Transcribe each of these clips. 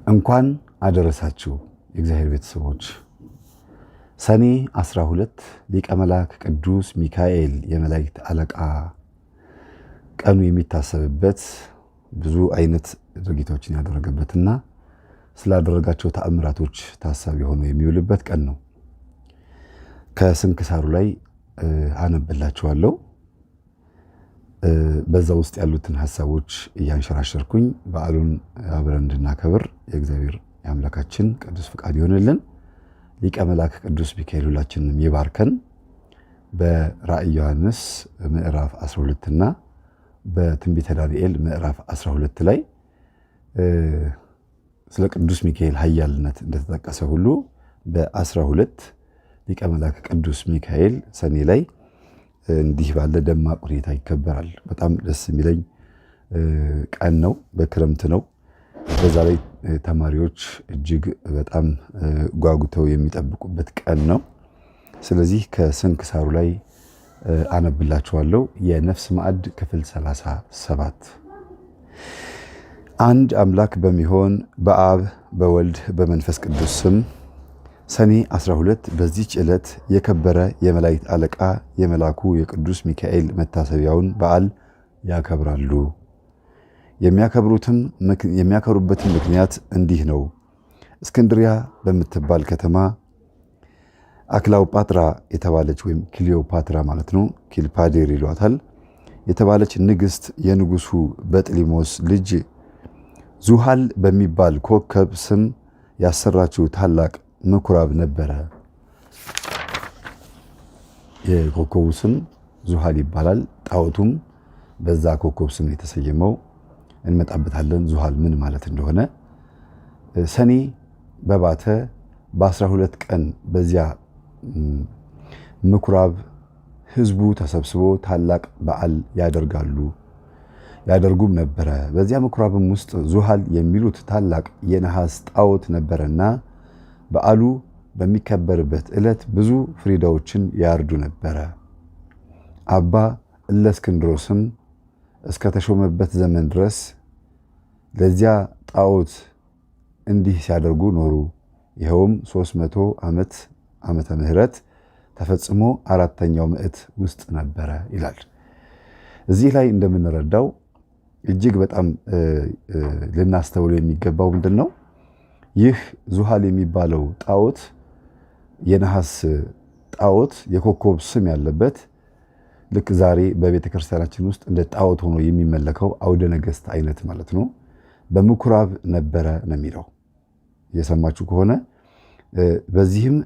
እንኳን አደረሳችሁ የእግዚአብሔር ቤተሰቦች። ሰኔ 12 ሊቀ መላእክት ቅዱስ ሚካኤል የመላእክት አለቃ ቀኑ የሚታሰብበት ብዙ አይነት ድርጊቶችን ያደረገበትና ስላደረጋቸው ተአምራቶች ታሳቢ ሆኖ የሚውልበት ቀን ነው። ከስንክሳሩ ላይ አነብላችኋለሁ። በዛ ውስጥ ያሉትን ሐሳቦች እያንሸራሸርኩኝ በዓሉን አብረን እንድናከብር የእግዚአብሔር የአምላካችን ቅዱስ ፍቃድ ይሆንልን። ሊቀ መላእክት ቅዱስ ሚካኤል ሁላችንም ይባርከን። በራእየ ዮሐንስ ምዕራፍ 12 እና በትንቢተ ዳንኤል ምዕራፍ 12 ላይ ስለ ቅዱስ ሚካኤል ኃያልነት እንደተጠቀሰ ሁሉ በ12 ሊቀ መላእክት ቅዱስ ሚካኤል ሰኔ ላይ እንዲህ ባለ ደማቅ ሁኔታ ይከበራል። በጣም ደስ የሚለኝ ቀን ነው። በክረምት ነው። በዛ ላይ ተማሪዎች እጅግ በጣም ጓጉተው የሚጠብቁበት ቀን ነው። ስለዚህ ከስንክሳሩ ላይ አነብላችኋለሁ። የነፍስ ማዕድ ክፍል 37። አንድ አምላክ በሚሆን በአብ በወልድ በመንፈስ ቅዱስ ስም ሰኔ 12 በዚህች ዕለት የከበረ የመላእክት አለቃ የመልአኩ የቅዱስ ሚካኤል መታሰቢያውን በዓል ያከብራሉ። የሚያከብሩበትም ምክንያት እንዲህ ነው። እስክንድሪያ በምትባል ከተማ አክላውጳትራ የተባለች ወይም ክሊዮፓትራ ማለት ነው፣ ኪልፓዴር ይሏታል፣ የተባለች ንግሥት የንጉሡ በጥሊሞስ ልጅ ዙሃል በሚባል ኮከብ ስም ያሰራችው ታላቅ ምኩራብ ነበረ። የኮከቡ ስም ዙሃል ይባላል። ጣዖቱም በዛ ኮከብ ስም የተሰየመው እንመጣበታለን፣ ዙሃል ምን ማለት እንደሆነ። ሰኔ በባተ በ12 ቀን በዚያ ምኩራብ ሕዝቡ ተሰብስቦ ታላቅ በዓል ያደርጉም ነበረ። በዚያ ምኩራብም ውስጥ ዙሃል የሚሉት ታላቅ የነሐስ ጣዖት ነበረና በዓሉ በሚከበርበት ዕለት ብዙ ፍሪዳዎችን ያርዱ ነበረ። አባ እለእስክንድሮስም እስከተሾመበት ዘመን ድረስ ለዚያ ጣዖት እንዲህ ሲያደርጉ ኖሩ። ይኸውም 300 ዓመተ ምህረት ተፈጽሞ 4ኛው ምዕት ውስጥ ነበረ ይላል። እዚህ ላይ እንደምንረዳው እጅግ በጣም ልናስተውለው የሚገባው ምንድን ነው? ይህ ዙሃል የሚባለው ጣዖት የነሐስ ጣዖት የኮከብ ስም ያለበት ልክ ዛሬ በቤተ ክርስቲያናችን ውስጥ እንደ ጣዖት ሆኖ የሚመለከው አውደ ነገሥት አይነት ማለት ነው። በምኩራብ ነበረ ነው የሚለው። እየሰማችሁ ከሆነ በዚህም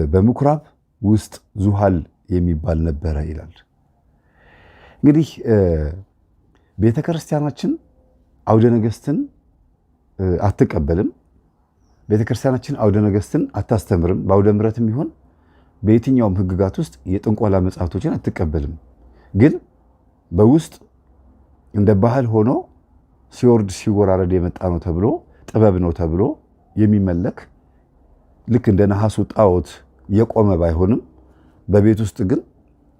በምኩራብ ውስጥ ዙሃል የሚባል ነበረ ይላል። እንግዲህ ቤተ ክርስቲያናችን አውደ ነገሥትን አትቀበልም። ቤተክርስቲያናችን አውደ ነገሥትን አታስተምርም። በአውደ ምሕረትም ይሁን በየትኛውም ሕግጋት ውስጥ የጥንቆላ መጽሐፍቶችን አትቀበልም። ግን በውስጥ እንደ ባህል ሆኖ ሲወርድ ሲወራረድ የመጣ ነው ተብሎ ጥበብ ነው ተብሎ የሚመለክ ልክ እንደ ነሐሱ ጣዖት የቆመ ባይሆንም በቤት ውስጥ ግን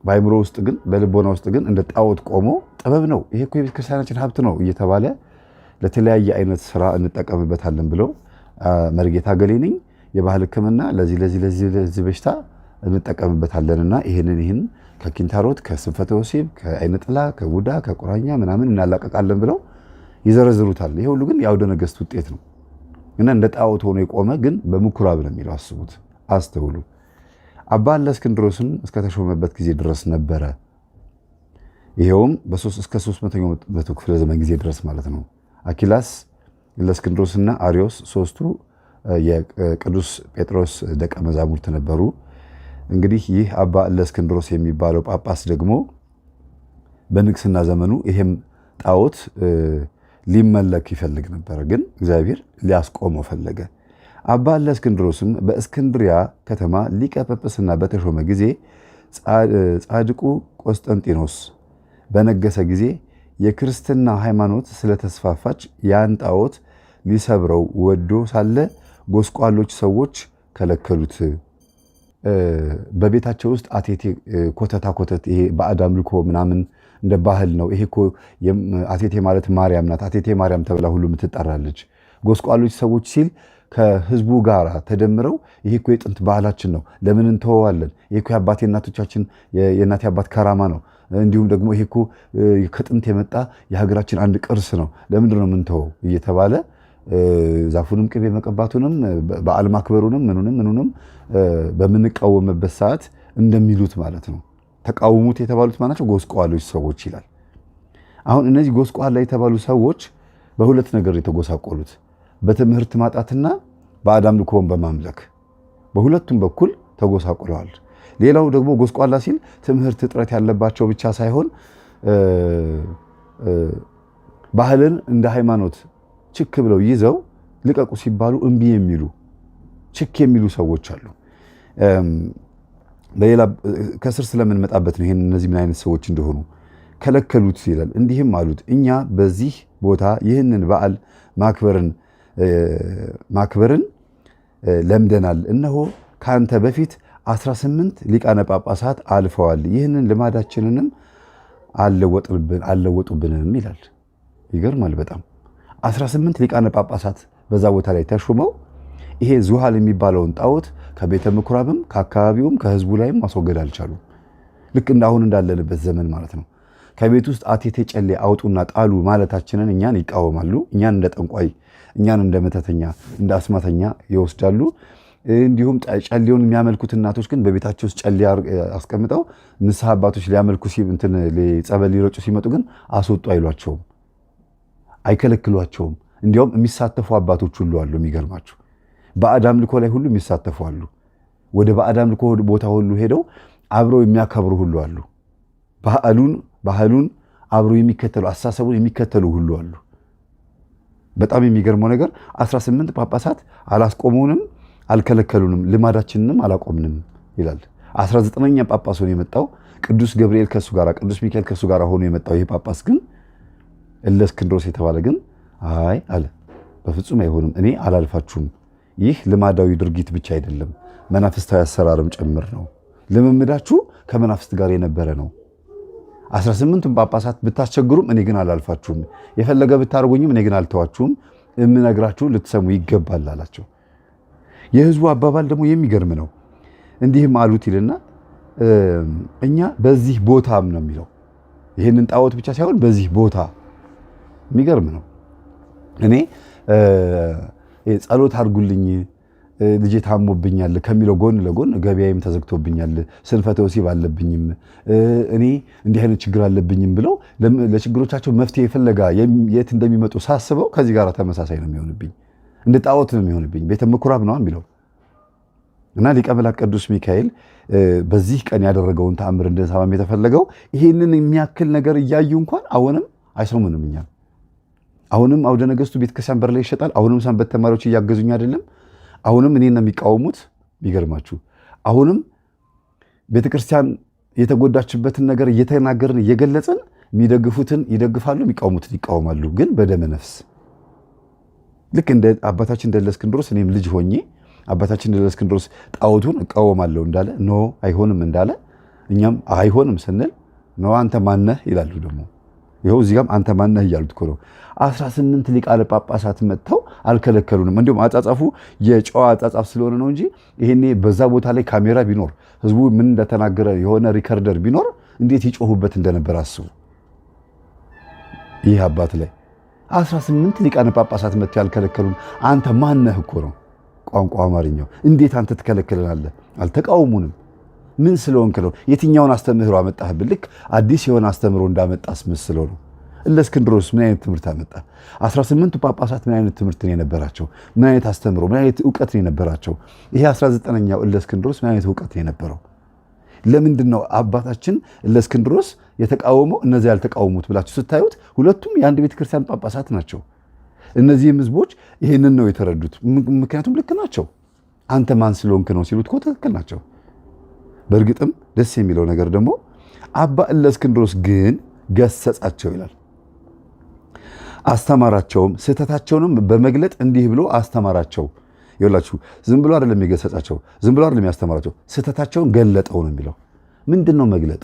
በአይምሮ ውስጥ ግን በልቦና ውስጥ ግን እንደ ጣዖት ቆሞ ጥበብ ነው፣ ይሄ እኮ የቤተክርስቲያናችን ሀብት ነው እየተባለ ለተለያየ አይነት ስራ እንጠቀምበታለን ብለው መርጌታ ገሌ ነኝ የባህል ሕክምና ለዚህ በሽታ እንጠቀምበታለንና ይህን ከኪንታሮት ከስንፈተ ወሲብ ከአይነ ጥላ ከቡዳ ከቁራኛ ምናምን እናላቀቃለን ብለው ይዘረዝሩታል። ይሄ ሁሉ ግን የአውደ ነገሥት ውጤት ነው እና እንደ ጣዖት ሆኖ የቆመ ግን በምኩራብ ነው የሚለው። አስቡት፣ አስተውሉ። አባ እለእስክንድሮስም እስከተሾመበት ጊዜ ድረስ ነበረ። ይሄውም እስከ 300ኛው መቶ ክፍለ ዘመን ጊዜ ድረስ ማለት ነው። አኪላስ እለእስክንድሮስና አሪዮስ ሶስቱ የቅዱስ ጴጥሮስ ደቀ መዛሙርት ነበሩ። እንግዲህ ይህ አባ እለእስክንድሮስ የሚባለው ጳጳስ ደግሞ በንግስና ዘመኑ ይሄም ጣዖት ሊመለክ ይፈልግ ነበር፣ ግን እግዚአብሔር ሊያስቆመው ፈለገ። አባ እለእስክንድሮስም በእስክንድሪያ ከተማ ሊቀ ጵጵስና በተሾመ ጊዜ ጻድቁ ቆስጠንጢኖስ በነገሰ ጊዜ የክርስትና ሃይማኖት ስለተስፋፋች ያን ጣዖት ሊሰብረው ወዶ ሳለ ጎስቋሎች ሰዎች ከለከሉት። በቤታቸው ውስጥ አቴቴ ኮተት ይሄ ባዕድ አምልኮ ምናምን እንደ ባህል ነው። ይሄ እኮ አቴቴ ማለት ማርያም ናት፣ አቴቴ ማርያም ተብላ ሁሉ የምትጠራለች። ጎስቋሎች ሰዎች ሲል ከህዝቡ ጋር ተደምረው ይሄ እኮ የጥንት ባህላችን ነው፣ ለምን እንተወዋለን? ይሄ እኮ የአባቴ እናቶቻችን የእናቴ አባት ከራማ ነው፣ እንዲሁም ደግሞ ይሄ እኮ ከጥንት የመጣ የሀገራችን አንድ ቅርስ ነው፣ ለምንድን ነው የምንተወው? እየተባለ ዛፉንም ቅቤ መቀባቱንም በዓል ማክበሩንም ምኑንም በምንቃወምበት ሰዓት እንደሚሉት ማለት ነው። ተቃውሙት የተባሉት ማናቸው? ጎስቋሎች ሰዎች ይላል። አሁን እነዚህ ጎስቋላ የተባሉ ሰዎች በሁለት ነገር የተጎሳቆሉት፣ በትምህርት ማጣትና ባዕድ አምልኮን በማምለክ በሁለቱም በኩል ተጎሳቁለዋል። ሌላው ደግሞ ጎስቋላ ሲል ትምህርት እጥረት ያለባቸው ብቻ ሳይሆን ባህልን እንደ ሃይማኖት ችክ ብለው ይዘው ልቀቁ ሲባሉ እምቢ የሚሉ ችክ የሚሉ ሰዎች አሉ። በሌላ ከስር ስለምንመጣበት ነው። እነዚህ ምን አይነት ሰዎች እንደሆኑ ከለከሉት ይላል። እንዲህም አሉት፣ እኛ በዚህ ቦታ ይህንን በዓል ማክበርን ለምደናል። እነሆ ከአንተ በፊት 18 ሊቃነ ጳጳሳት አልፈዋል፣ ይህንን ልማዳችንንም አልለወጡብንም ይላል። ይገርማል በጣም 18 ሊቃነ ጳጳሳት በዛ ቦታ ላይ ተሹመው ይሄ ዙሃል የሚባለውን ጣዖት ከቤተ ምኩራብም ከአካባቢውም ከህዝቡ ላይም ማስወገድ አልቻሉም። ልክ አሁን እንዳለንበት ዘመን ማለት ነው። ከቤት ውስጥ አቴቴ ጨሌ አውጡና ጣሉ ማለታችንን እኛን ይቃወማሉ። እኛን እንደ ጠንቋይ፣ እኛን እንደ መተተኛ፣ እንደ አስማተኛ ይወስዳሉ። እንዲሁም ጨሌውን የሚያመልኩት እናቶች ግን በቤታቸው ውስጥ ጨሌ አስቀምጠው ንስሐ አባቶች ሊያመልኩ ጸበል ሊረጩ ሲመጡ ግን አስወጡ አይሏቸውም፣ አይከለክሏቸውም። እንዲያውም የሚሳተፉ አባቶች ሁሉ አሉ። የሚገርማቸው ባዕድ አምልኮ ላይ ሁሉ የሚሳተፉ አሉ። ወደ ባዕድ አምልኮ ቦታ ሁሉ ሄደው አብረው የሚያከብሩ ሁሉ አሉ። ባህሉን አብረው የሚከተሉ አስተሳሰቡን የሚከተሉ ሁሉ አሉ። በጣም የሚገርመው ነገር 18 ጳጳሳት አላስቆሙንም፣ አልከለከሉንም፣ ልማዳችንንም አላቆምንም ይላል። 19ኛ ጳጳስ ሆኖ የመጣው ቅዱስ ገብርኤል ከሱ ጋር ቅዱስ ሚካኤል ከሱ ጋር ሆኖ የመጣው ይሄ ጳጳስ ግን እለእስክንድሮስ የተባለ ግን አይ አለ፣ በፍጹም አይሆንም፣ እኔ አላልፋችሁም። ይህ ልማዳዊ ድርጊት ብቻ አይደለም፣ መናፍስታዊ አሰራርም ጭምር ነው። ልምምዳችሁ ከመናፍስት ጋር የነበረ ነው። 18ቱም ጳጳሳት ብታስቸግሩም እኔ ግን አላልፋችሁም፣ የፈለገ ብታደርጉኝም እኔ ግን አልተዋችሁም፣ የምነግራችሁ ልትሰሙ ይገባል አላቸው። የህዝቡ አባባል ደግሞ የሚገርም ነው። እንዲህም አሉት ይልና እኛ በዚህ ቦታም ነው የሚለው። ይህንን ጣዖት ብቻ ሳይሆን በዚህ ቦታ የሚገርም ነው። እኔ ጸሎት አድርጉልኝ ልጄ ታሞብኛል ከሚለው ጎን ለጎን ገበያዬም ተዘግቶብኛል፣ ስንፈተ ወሲብ አለብኝም፣ እኔ እንዲህ አይነት ችግር አለብኝም ብለው ለችግሮቻቸው መፍትሄ ፍለጋ የት እንደሚመጡ ሳስበው ከዚህ ጋር ተመሳሳይ ነው የሚሆንብኝ። እንደ ጣዖት ነው የሚሆንብኝ። ቤተ ምኩራብ ነው የሚለው እና ሊቀ መላእክት ቅዱስ ሚካኤል በዚህ ቀን ያደረገውን ተአምር እንድንሰማም የተፈለገው ይህንን የሚያክል ነገር እያዩ እንኳን አሁንም አይሰሙንም። እኛ አሁንም አውደ ነገሥቱ ቤተክርስቲያን በር ላይ ይሸጣል። አሁንም ሰንበት ተማሪዎች እያገዙኝ አይደለም። አሁንም እኔን ነው የሚቃወሙት። ቢገርማችሁ አሁንም ቤተክርስቲያን የተጎዳችበትን ነገር እየተናገርን እየገለጽን የሚደግፉትን ይደግፋሉ፣ የሚቃወሙትን ይቃወማሉ። ግን በደመ ነፍስ ልክ እንደ አባታችን እንደ እለእስክንድሮስ እኔም ልጅ ሆኜ አባታችን እንደ እለእስክንድሮስ ጣዖቱን እቃወማለሁ እንዳለ ኖ አይሆንም እንዳለ እኛም አይሆንም ስንል ኖ አንተ ማነህ ይላሉ። ደግሞ ይኸው እዚህ ጋርም አንተ ማነህ እያሉት እኮ ነው። 18 ሊቃነ ጳጳሳት መጥተው አልከለከሉንም። እንዲሁም አጻጻፉ የጨዋ አጻጻፍ ስለሆነ ነው እንጂ ይሄኔ በዛ ቦታ ላይ ካሜራ ቢኖር ህዝቡ ምን እንደተናገረ የሆነ ሪከርደር ቢኖር እንዴት ይጮሁበት እንደነበር አስቡ። ይህ አባት ላይ 18 ሊቃነ ጳጳሳት መጥተው ያልከለከሉን አንተ ማነህ እኮ ነው ቋንቋ አማርኛው። እንዴት አንተ ትከለክለናለህ? አልተቃወሙንም። ምን ስለሆንክ ነው? የትኛውን አስተምህሮ አመጣህብን? ልክ አዲስ የሆነ አስተምህሮ እንዳመጣ አስመስለው ነው። እለእስክንድሮስ ምን አይነት ትምህርት አመጣ? 18ቱ ጳጳሳት ምን አይነት ትምህርት ነው የነበራቸው? ምን አይነት አስተምህሮ፣ ምን አይነት ዕውቀት ነው የነበራቸው? ይሄ 19ኛው እለእስክንድሮስ ምን አይነት ዕውቀት ነው የነበረው? ለምንድን ነው አባታችን እለእስክንድሮስ የተቃወመው እነዚህ ያልተቃወሙት ብላችሁ ስታዩት ሁለቱም የአንድ ቤተክርስቲያን ጳጳሳት ናቸው። እነዚህም ህዝቦች ይህንን ነው የተረዱት። ምክንያቱም ልክ ናቸው። አንተ ማን ስለሆንክ ነው ሲሉት እኮ ትክክል ናቸው። በእርግጥም ደስ የሚለው ነገር ደግሞ አባ እለእስክንድሮስ ግን ገሰጻቸው ይላል። አስተማራቸውም፣ ስህተታቸውንም በመግለጥ እንዲህ ብሎ አስተማራቸው። ይኸውላችሁ ዝም ብሎ አይደለም የገሰጻቸው፣ ዝም ብሎ አይደለም ያስተማራቸው፣ ስህተታቸውን ገለጠው ነው የሚለው። ምንድን ነው መግለጥ?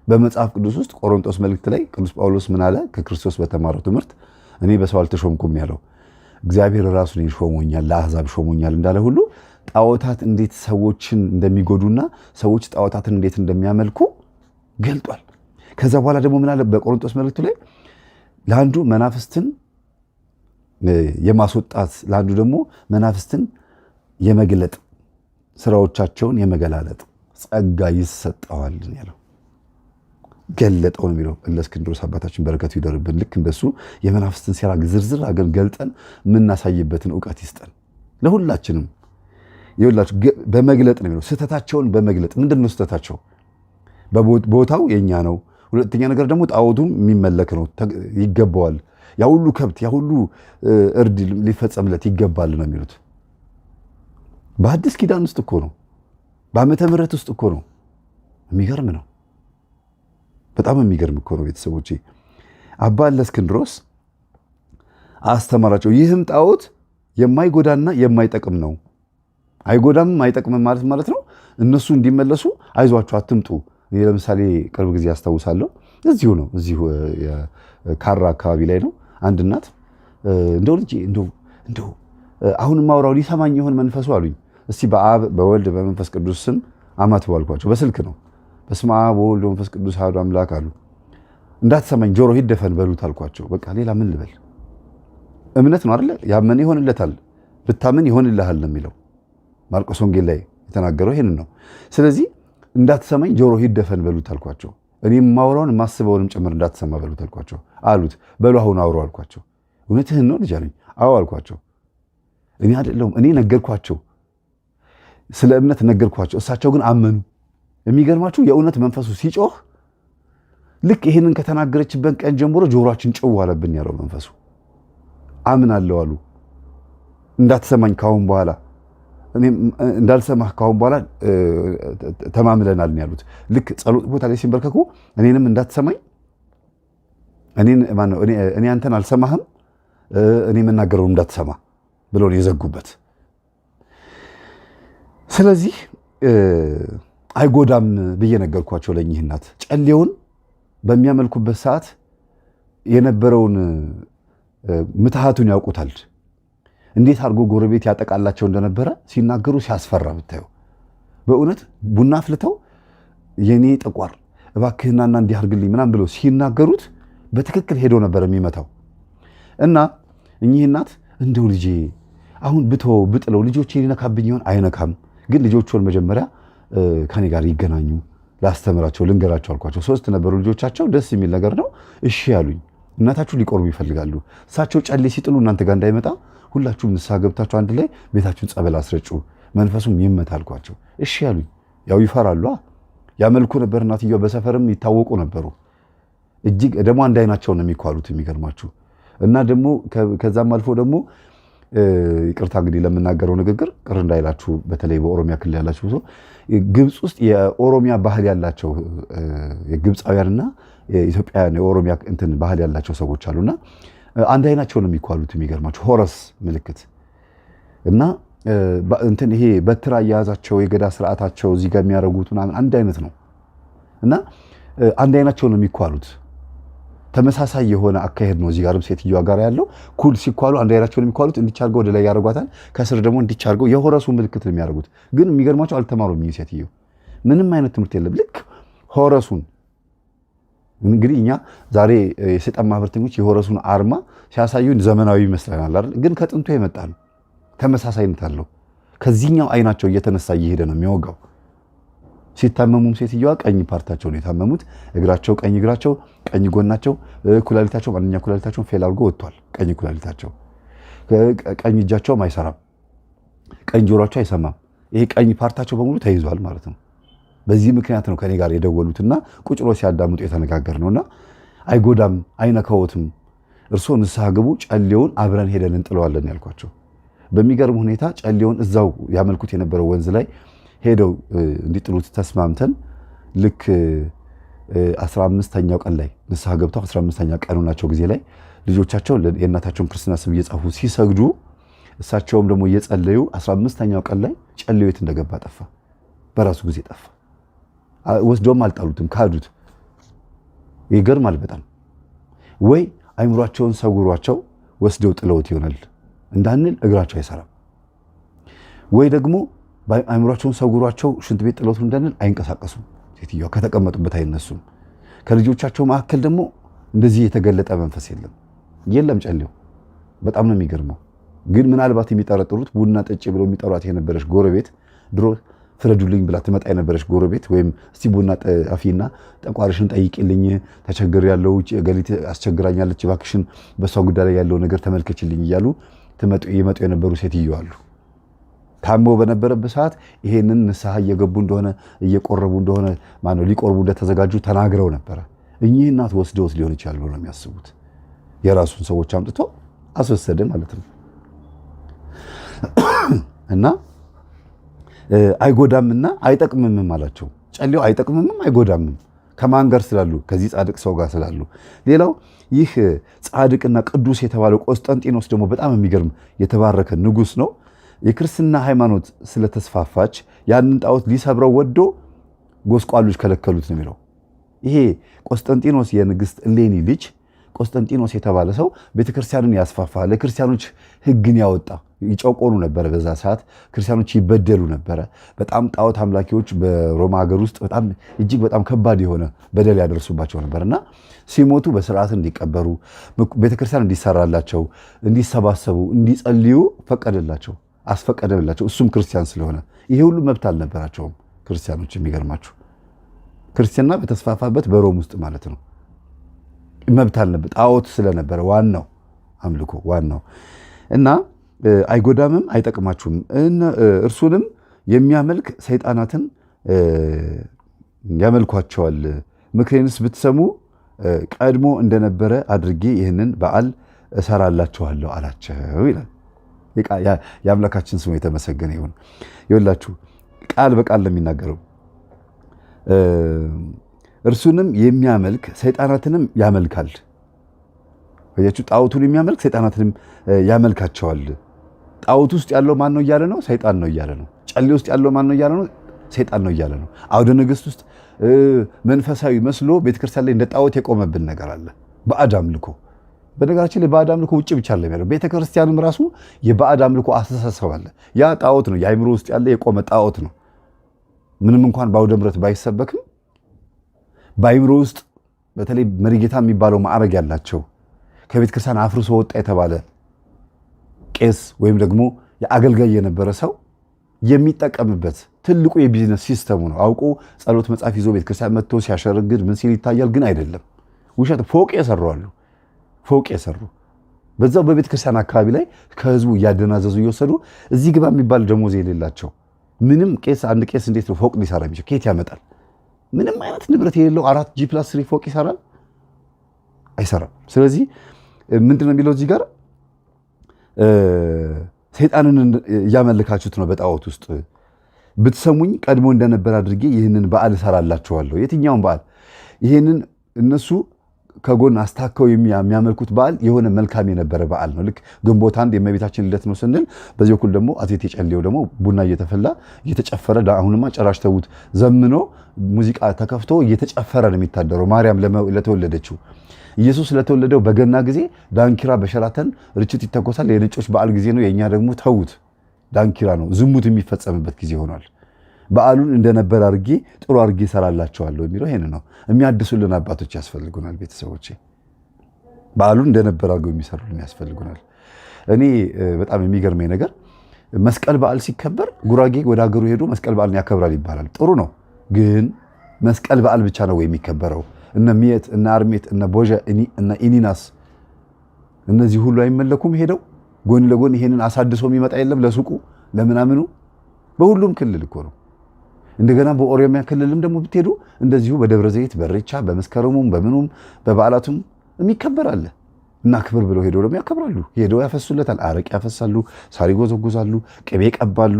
በመጽሐፍ ቅዱስ ውስጥ ቆሮንቶስ መልእክት ላይ ቅዱስ ጳውሎስ ምን አለ? ከክርስቶስ በተማረው ትምህርት እኔ በሰው አልተሾምኩም ያለው እግዚአብሔር ራሱን ሾሞኛል ለአሕዛብ ሾሞኛል እንዳለ ሁሉ ጣዖታት እንዴት ሰዎችን እንደሚጎዱና ሰዎች ጣዖታትን እንዴት እንደሚያመልኩ ገልጧል። ከዛ በኋላ ደግሞ ምን አለ በቆሮንቶስ መልእክቱ ላይ ለአንዱ መናፍስትን የማስወጣት ለአንዱ ደግሞ መናፍስትን የመግለጥ ስራዎቻቸውን የመገላለጥ ጸጋ ይሰጠዋል ያለው ገለጠው ነው የሚለው ለእስክንድሮስ አባታችን በረከቱ ይደርብን። ልክ እንደሱ የመናፍስትን ሴራ ዝርዝር አገር ገልጠን የምናሳይበትን እውቀት ይስጠን ለሁላችንም። ይኸውላችሁ በመግለጥ ነው የሚለው ስህተታቸውን በመግለጥ ምንድን ነው ስህተታቸው? ቦታው የኛ ነው። ሁለተኛ ነገር ደግሞ ጣዖቱም የሚመለክ ነው ይገባዋል። ያ ሁሉ ከብት ያ ሁሉ እርድ ሊፈጸምለት ይገባል ነው የሚሉት። በአዲስ ኪዳን ውስጥ እኮ ነው፣ በዓመተ ምሕረት ውስጥ እኮ ነው። የሚገርም ነው። በጣም የሚገርም እኮ ነው ቤተሰቦቼ። አባ እለእስክንድሮስ አስተማራቸው። ይህም ጣዖት የማይጎዳና የማይጠቅም ነው። አይጎዳም አይጠቅምም ማለት ነው። እነሱ እንዲመለሱ አይዟቸው አትምጡ። እኔ ለምሳሌ ቅርብ ጊዜ አስታውሳለሁ። እዚሁ ነው እዚሁ ካራ አካባቢ ላይ ነው። አንድ እናት እንደው ልጄ እንደው አሁን ማውራው ሊሰማኝ ይሆን መንፈሱ አሉኝ። እስቲ በአብ በወልድ በመንፈስ ቅዱስ ስም አማትቡ አልኳቸው። በስልክ ነው። በስመ አብ ወወልድ ወመንፈስ ቅዱስ አሐዱ አምላክ አሉ። እንዳትሰማኝ ጆሮ ይደፈን በሉት አልኳቸው። በቃ ሌላ ምን ልበል? እምነት ነው አይደለ? ያመነ ይሆንለታል፣ ብታምን ይሆንልሃል ነው የሚለው ማርቆስ ወንጌል ላይ የተናገረው ይሄንን ነው። ስለዚህ እንዳትሰማኝ ጆሮ ይደፈን በሉት አልኳቸው። እኔም ማውራውን የማስበውንም ጭምር እንዳትሰማ በሉት አልኳቸው። አሉት። በሉ አሁን አውሩ አልኳቸው። እውነትህን ነው ልጅ አሉኝ። አዎ አልኳቸው። እኔ አይደለሁም እኔ ነገርኳቸው፣ ስለ እምነት ነገርኳቸው። እሳቸው ግን አመኑ። የሚገርማችሁ የእውነት መንፈሱ ሲጮህ ልክ ይሄንን ከተናገረችበት ቀን ጀምሮ ጆሮአችን ጭው አለብን ያለው መንፈሱ። አምናለሁ አሉ። እንዳትሰማኝ ካሁን በኋላ እኔም እንዳልሰማህ ካሁን በኋላ ተማምለናል ነው ያሉት። ልክ ጸሎት ቦታ ላይ ሲንበርከኩ እኔንም እንዳትሰማኝ እኔ አንተን አልሰማህም እኔ የምናገረውን እንዳትሰማ ብለው ነው የዘጉበት። ስለዚህ አይጎዳም ብዬ ነገርኳቸው ለእኚህ እናት። ጨሌውን በሚያመልኩበት ሰዓት የነበረውን ምትሃቱን ያውቁታል። እንዴት አድርጎ ጎረቤት ያጠቃላቸው እንደነበረ ሲናገሩ ሲያስፈራ ብታዩ። በእውነት ቡና አፍልተው የኔ ጠቋር እባክህናና እንዲህ አድርግልኝ ምናምን ብለው ሲናገሩት በትክክል ሄዶ ነበር የሚመታው። እና እኚህ እናት እንደው ልጄ አሁን ብጥለው ልጆቼ ሊነካብኝ ይሆን? አይነካም፣ ግን ልጆቹን መጀመሪያ ከኔ ጋር ይገናኙ ላስተምራቸው ልንገራቸው አልኳቸው። 3 ነበሩ ልጆቻቸው። ደስ የሚል ነገር ነው። እሺ ያሉኝ። እናታችሁ ሊቆርቡ ይፈልጋሉ። እሳቸው ጨሌ ሲጥሉ እናንተ ጋር እንዳይመጣ ሁላችሁም ንስሐ ገብታችሁ አንድ ላይ ቤታችሁን ጸበል አስረጩ፣ መንፈሱም ይመታ አልኳቸው። እሺ ያሉኝ። ያው ይፈራሉ። ያመልኩ ነበር። እናትየዋ በሰፈርም ይታወቁ ነበሩ። እጅግ ደግሞ አንድ አይናቸው ነው የሚኳሉት የሚገርማችሁ። እና ደግሞ ከዛም አልፎ ደግሞ ይቅርታ እንግዲህ ለምናገረው ንግግር ቅር እንዳይላችሁ፣ በተለይ በኦሮሚያ ክልል ያላችሁ ሰው ግብፅ ውስጥ የኦሮሚያ ባህል ያላቸው የግብፃውያንና የኢትዮጵያውያን የኦሮሚያ እንትን ባህል ያላቸው ሰዎች አሉና አንድ አይናቸው ነው የሚኳሉት የሚገርማችሁ። ሆረስ ምልክት እና እንትን ይሄ በትራ እየያዛቸው የገዳ ስርዓታቸው እዚህ ጋር የሚያደርጉት ምናምን አንድ አይነት ነው እና አንድ አይናቸው ነው የሚኳሉት። ተመሳሳይ የሆነ አካሄድ ነው እዚህ ጋርም ሴትዮዋ ጋር ያለው። ኩል ሲኳሉ አንድ አይናቸውን የሚኳሉት እንዲቻርገው ወደ ላይ ያደርጓታል፣ ከስር ደግሞ እንዲቻርገው የሆረሱ ምልክት ነው የሚያደርጉት። ግን የሚገርማቸው አልተማሩም። ይህ ሴትዮ ምንም አይነት ትምህርት የለም። ልክ ሆረሱን እንግዲህ እኛ ዛሬ የሰይጣን ማህበርተኞች የሆረሱን አርማ ሲያሳዩን ዘመናዊ ይመስለናል አይደል? ግን ከጥንቱ የመጣ ነው። ተመሳሳይነት አለው። ከዚህኛው አይናቸው እየተነሳ እየሄደ ነው የሚወጋው። ሲታመሙም ሴትዮዋ ቀኝ ፓርታቸው ነው የታመሙት። እግራቸው ቀኝ እግራቸው ቀኝ ጎናቸው፣ ኩላሊታቸው አንደኛ ኩላሊታቸውን ፌል አድርጎ ወጥቷል። ቀኝ ኩላሊታቸው፣ ቀኝ እጃቸውም አይሰራም፣ ቀኝ ጆሮአቸው አይሰማም። ይሄ ቀኝ ፓርታቸው በሙሉ ተይዟል ማለት ነው። በዚህ ምክንያት ነው ከኔ ጋር የደወሉትና ቁጭ ብሎ ሲያዳምጡ የተነጋገር ነውና አይጎዳም፣ አይነካዎትም፣ እርስዎ ንስሐ ግቡ፣ ጨሌውን አብረን ሄደን እንጥለዋለን ያልኳቸው። በሚገርም ሁኔታ ጨሌውን እዛው ያመልኩት የነበረው ወንዝ ላይ ሄደው እንዲጥሉት ተስማምተን ልክ 15ኛው ቀን ላይ ንስሐ ገብተው 15ኛ ቀኑ ናቸው ጊዜ ላይ ልጆቻቸው የእናታቸውን ክርስትና ስም እየጻፉ ሲሰግዱ እሳቸውም ደግሞ እየጸለዩ 15ኛው ቀን ላይ ጨሌው የት እንደገባ ጠፋ። በራሱ ጊዜ ጠፋ። ወስደውም አልጣሉትም፣ ካዱት። ይገርማል በጣም። ወይ አይምሯቸውን ሰጉሯቸው ወስደው ጥለውት ይሆናል። እንዳንል እግራቸው አይሰራም። ወይ ደግሞ አእምሯቸውን ሰውሯቸው ሽንት ቤት ጥለውት እንዳንል አይንቀሳቀሱም። ሴትዮዋ ከተቀመጡበት አይነሱም። ከልጆቻቸው መካከል ደግሞ እንደዚህ የተገለጠ መንፈስ የለም ጨሌው። በጣም ነው የሚገርመው። ግን ምናልባት የሚጠረጥሩት ቡና ጠጪ ብለው የሚጠሯት የነበረች ጎረቤት ድሮ ፍረዱልኝ ብላ ትመጣ የነበረች ጎረቤት ወይም እስቲ ቡና አፊና ጠቋርሽን ጠይቂልኝ ተቸግር ያለው ገሊት አስቸግራኛለች እባክሽን በሷ ጉዳይ ላይ ያለው ነገር ተመልከችልኝ እያሉ ይመጡ የነበሩ ሴትዮ አሉ። ታሞ በነበረበት ሰዓት ይሄንን ንስሐ እየገቡ እንደሆነ እየቆረቡ እንደሆነ ማነው ሊቆርቡ እንደተዘጋጁ ተናግረው ነበረ። እኚህ እናት ወስደውት ሊሆን ይችላል ብለው ነው የሚያስቡት። የራሱን ሰዎች አምጥቶ አስወሰደ ማለት ነው። እና አይጎዳምና አይጠቅምምም አላቸው። ጨሌው አይጠቅምምም አይጎዳምም ከማን ጋር ስላሉ? ከዚህ ጻድቅ ሰው ጋር ስላሉ። ሌላው ይህ ጻድቅና ቅዱስ የተባለው ቆስጠንጢኖስ ደግሞ በጣም የሚገርም የተባረከ ንጉሥ ነው። የክርስትና ሃይማኖት ስለተስፋፋች ያንን ጣዖት ሊሰብረው ወዶ ጎስቋሎች ከለከሉት ነው የሚለው። ይሄ ቆስጠንጢኖስ የንግሥት እሌኒ ልጅ ቆስጠንጢኖስ የተባለ ሰው ቤተክርስቲያንን ያስፋፋ፣ ለክርስቲያኖች ሕግን ያወጣ። ይጨቆኑ ነበረ። በዛ ሰዓት ክርስቲያኖች ይበደሉ ነበረ። በጣም ጣዖት አምላኪዎች በሮማ ሀገር ውስጥ በጣም እጅግ በጣም ከባድ የሆነ በደል ያደርሱባቸው ነበርና ሲሞቱ በስርዓት እንዲቀበሩ፣ ቤተክርስቲያን እንዲሰራላቸው፣ እንዲሰባሰቡ፣ እንዲጸልዩ ፈቀደላቸው፣ አስፈቀደላቸው። እሱም ክርስቲያን ስለሆነ ይሄ ሁሉ መብት አልነበራቸውም ክርስቲያኖች። የሚገርማችሁ ክርስትና በተስፋፋበት በሮም ውስጥ ማለት ነው መብት አልነበረ፣ ጣዖት ስለነበረ ዋናው አምልኮ ዋናው እና አይጎዳምም አይጠቅማችሁም። እርሱንም የሚያመልክ ሰይጣናትን ያመልኳቸዋል። ምክሬንስ ብትሰሙ ቀድሞ እንደነበረ አድርጌ ይህንን በዓል እሰራላችኋለሁ አላቸው ይላል። የአምላካችን ስሙ የተመሰገነ ይሁን። ይኸውላችሁ ቃል በቃል ለሚናገረው እርሱንም የሚያመልክ ሰይጣናትንም ያመልካል። ወያችሁ ጣዖቱን የሚያመልክ ሰይጣናትንም ያመልካቸዋል። ጣዖት ውስጥ ያለው ማን ነው እያለ ነው? ሰይጣን ነው እያለ ነው። ጨሌ ውስጥ ያለው ማን ነው እያለ ነው? ሰይጣን ነው እያለ ነው። አውደ ንግሥት ውስጥ መንፈሳዊ መስሎ ቤተክርስቲያን ላይ እንደ ጣዖት የቆመብን ነገር አለ። ባዕድ አምልኮ። በነገራችን ላይ ባዕድ አምልኮ ውጭ ብቻ አለ የሚለው ቤተክርስቲያንም ራሱ የባዕድ አምልኮ አስተሳሰብ አለ። ያ ጣዖት ነው። የአእምሮ ውስጥ ያለ የቆመ ጣዖት ነው። ምንም እንኳን በአውደ ምሕረት ባይሰበክም በአእምሮ ውስጥ በተለይ መሪጌታ የሚባለው ማዕረግ ያላቸው ከቤተክርስቲያን አፍርሶ ወጣ የተባለ ቄስ ወይም ደግሞ የአገልጋይ የነበረ ሰው የሚጠቀምበት ትልቁ የቢዝነስ ሲስተሙ ነው። አውቆ ጸሎት መጽሐፍ ይዞ ቤተክርስቲያን መጥቶ ሲያሸረግድ ምን ሲል ይታያል፣ ግን አይደለም። ውሸት ፎቅ የሰሩ አሉ። ፎቅ የሰሩ በዛው በቤተክርስቲያን አካባቢ ላይ ከህዝቡ እያደናዘዙ እየወሰዱ እዚህ ግባ የሚባል ደሞዝ የሌላቸው ምንም ቄስ አንድ ቄስ እንዴት ነው ፎቅ ሊሰራ የሚችል? ከየት ያመጣል? ምንም አይነት ንብረት የሌለው 4G+3 ፎቅ ይሰራል? አይሰራም። ስለዚህ ምንድን ነው የሚለው እዚህ ጋር ሰይጣንን እያመለካችሁት ነው በጣዖት ውስጥ። ብትሰሙኝ ቀድሞ እንደነበር አድርጌ ይህንን በዓል እሰራላችኋለሁ። የትኛውን በዓል? ይህንን እነሱ ከጎን አስታከው የሚያመልኩት በዓል የሆነ መልካም የነበረ በዓል ነው። ልክ ግንቦት አንድ የእመቤታችን ልደት ነው ስንል፣ በዚህ በኩል ደግሞ አቴቴ ጨሌው ደግሞ ቡና እየተፈላ እየተጨፈረ፣ አሁንማ ጭራሽ ተዉት፣ ዘምኖ ሙዚቃ ተከፍቶ እየተጨፈረ ነው የሚታደረው። ማርያም ለተወለደችው ኢየሱስ ለተወለደው በገና ጊዜ ዳንኪራ በሸራተን ርችት ይተኮሳል። የነጮች በዓል ጊዜ ነው። የእኛ ደግሞ ተዉት፣ ዳንኪራ ነው። ዝሙት የሚፈጸምበት ጊዜ ሆኗል። በዓሉን እንደነበር አድርጌ ጥሩ አድርጌ እሰራላቸዋለሁ የሚለው ይሄን ነው። የሚያድሱልን አባቶች ያስፈልጉናል። ቤተሰቦቼ በዓሉን እንደነበር አድርገው የሚሰሩልን ያስፈልጉናል። እኔ በጣም የሚገርመኝ ነገር መስቀል በዓል ሲከበር ጉራጌ ወደ ሀገሩ ሄዶ መስቀል በዓልን ያከብራል ይባላል። ጥሩ ነው። ግን መስቀል በዓል ብቻ ነው የሚከበረው? እነ ሚየት እነ አርሜት እነ ቦዣ እነ ኢኒናስ እነዚህ ሁሉ አይመለኩም? ሄደው ጎን ለጎን ይሄንን አሳድሶ የሚመጣ የለም? ለሱቁ ለምናምኑ በሁሉም ክልል እኮ ነው። እንደገና በኦሮሚያ ክልልም ደግሞ ብትሄዱ እንደዚሁ በደብረ ዘይት በሬቻ በመስከረሙም በምኑም በበዓላቱም የሚከበር አለ እና ክብር ብለው ሄደው ደግሞ ያከብራሉ። ሄደው ያፈሱለታል። አረቅ ያፈሳሉ፣ ሳር ይጎዘጉዛሉ፣ ቅቤ ይቀባሉ።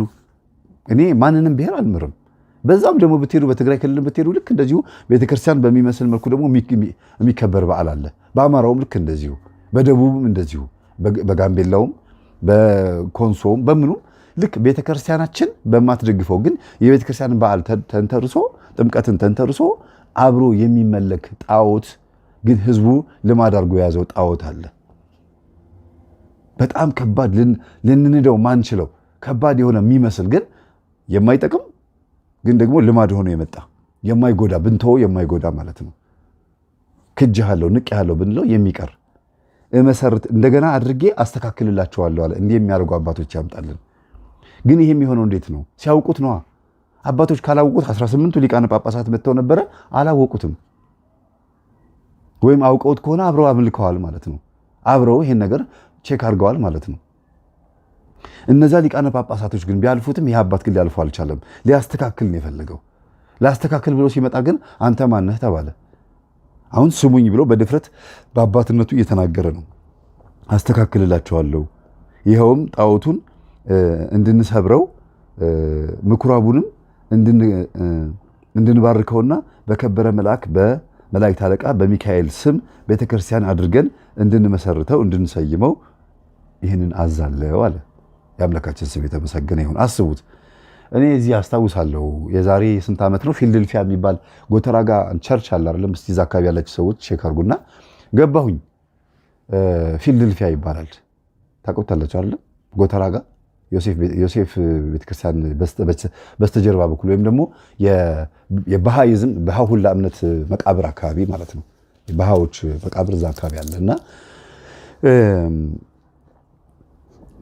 እኔ ማንንም ብሔር አልምርም። በዛም ደግሞ ብትሄዱ በትግራይ ክልል ብትሄዱ ልክ እንደዚሁ ቤተክርስቲያን በሚመስል መልኩ ደግሞ የሚከበር በዓል አለ። በአማራውም ልክ እንደዚሁ፣ በደቡብም እንደዚሁ፣ በጋምቤላውም በኮንሶውም በምኑም ልክ ቤተክርስቲያናችን በማትደግፈው ግን የቤተክርስቲያንን በዓል ተንተርሶ ጥምቀትን ተንተርሶ አብሮ የሚመለክ ጣዖት ግን ህዝቡ ልማድ አድርጎ የያዘው ጣዖት አለ። በጣም ከባድ ልንንደው ማንችለው ከባድ የሆነ የሚመስል ግን የማይጠቅም ግን ደግሞ ልማድ ሆኖ የመጣ የማይጎዳ ብንተወው የማይጎዳ ማለት ነው። ክጅሃለሁ ንቄሃለሁ ብንለው የሚቀር መሰረት እንደገና አድርጌ አስተካክልላቸዋለሁ አለ። እንዲህ የሚያደርጉ አባቶች ያምጣልን። ግን ይሄ የሚሆነው እንዴት ነው? ሲያውቁት ነዋ። አባቶች ካላወቁት 18ቱ ሊቃነ ጳጳሳት መጥተው ነበረ፣ አላወቁትም። ወይም አውቀውት ከሆነ አብረው አምልከዋል ማለት ነው። አብረው ይሄን ነገር ቼክ አድርገዋል ማለት ነው። እነዛ ሊቃነ ጳጳሳቶች ግን ቢያልፉትም ይህ አባት ግን ሊያልፉ አልቻለም። ሊያስተካክል ነው የፈለገው። ላስተካክል ብሎ ሲመጣ ግን አንተ ማነህ ተባለ። አሁን ስሙኝ ብሎ በድፍረት በአባትነቱ እየተናገረ ነው። አስተካክልላቸዋለሁ፣ ይኸውም ጣዖቱን እንድንሰብረው ምኩራቡንም እንድንባርከውና በከበረ መልአክ በመላእክት አለቃ በሚካኤል ስም ቤተክርስቲያን አድርገን እንድንመሰርተው እንድንሰይመው ይህንን አዛለው አለ። የአምላካችን ስም የተመሰገነ ይሁን። አስቡት። እኔ እዚህ አስታውሳለሁ የዛሬ ስንት ዓመት ነው ፊልድልፊያ የሚባል ጎተራ ጋር ቸርች አለ አይደለም? እስቲ እዛ አካባቢ ያላችሁ ሰዎች ቼክ አድርጉና ገባሁኝ። ፊልድልፊያ ይባላል። ታውቁታላችሁ አይደለም? ጎተራ ጋር ዮሴፍ ቤተክርስቲያን በስተጀርባ በኩል ወይም ደግሞ የባሃይዝም በሃሁላ እምነት መቃብር አካባቢ ማለት ነው። የባሃዎች መቃብር እዛ አካባቢ አለ እና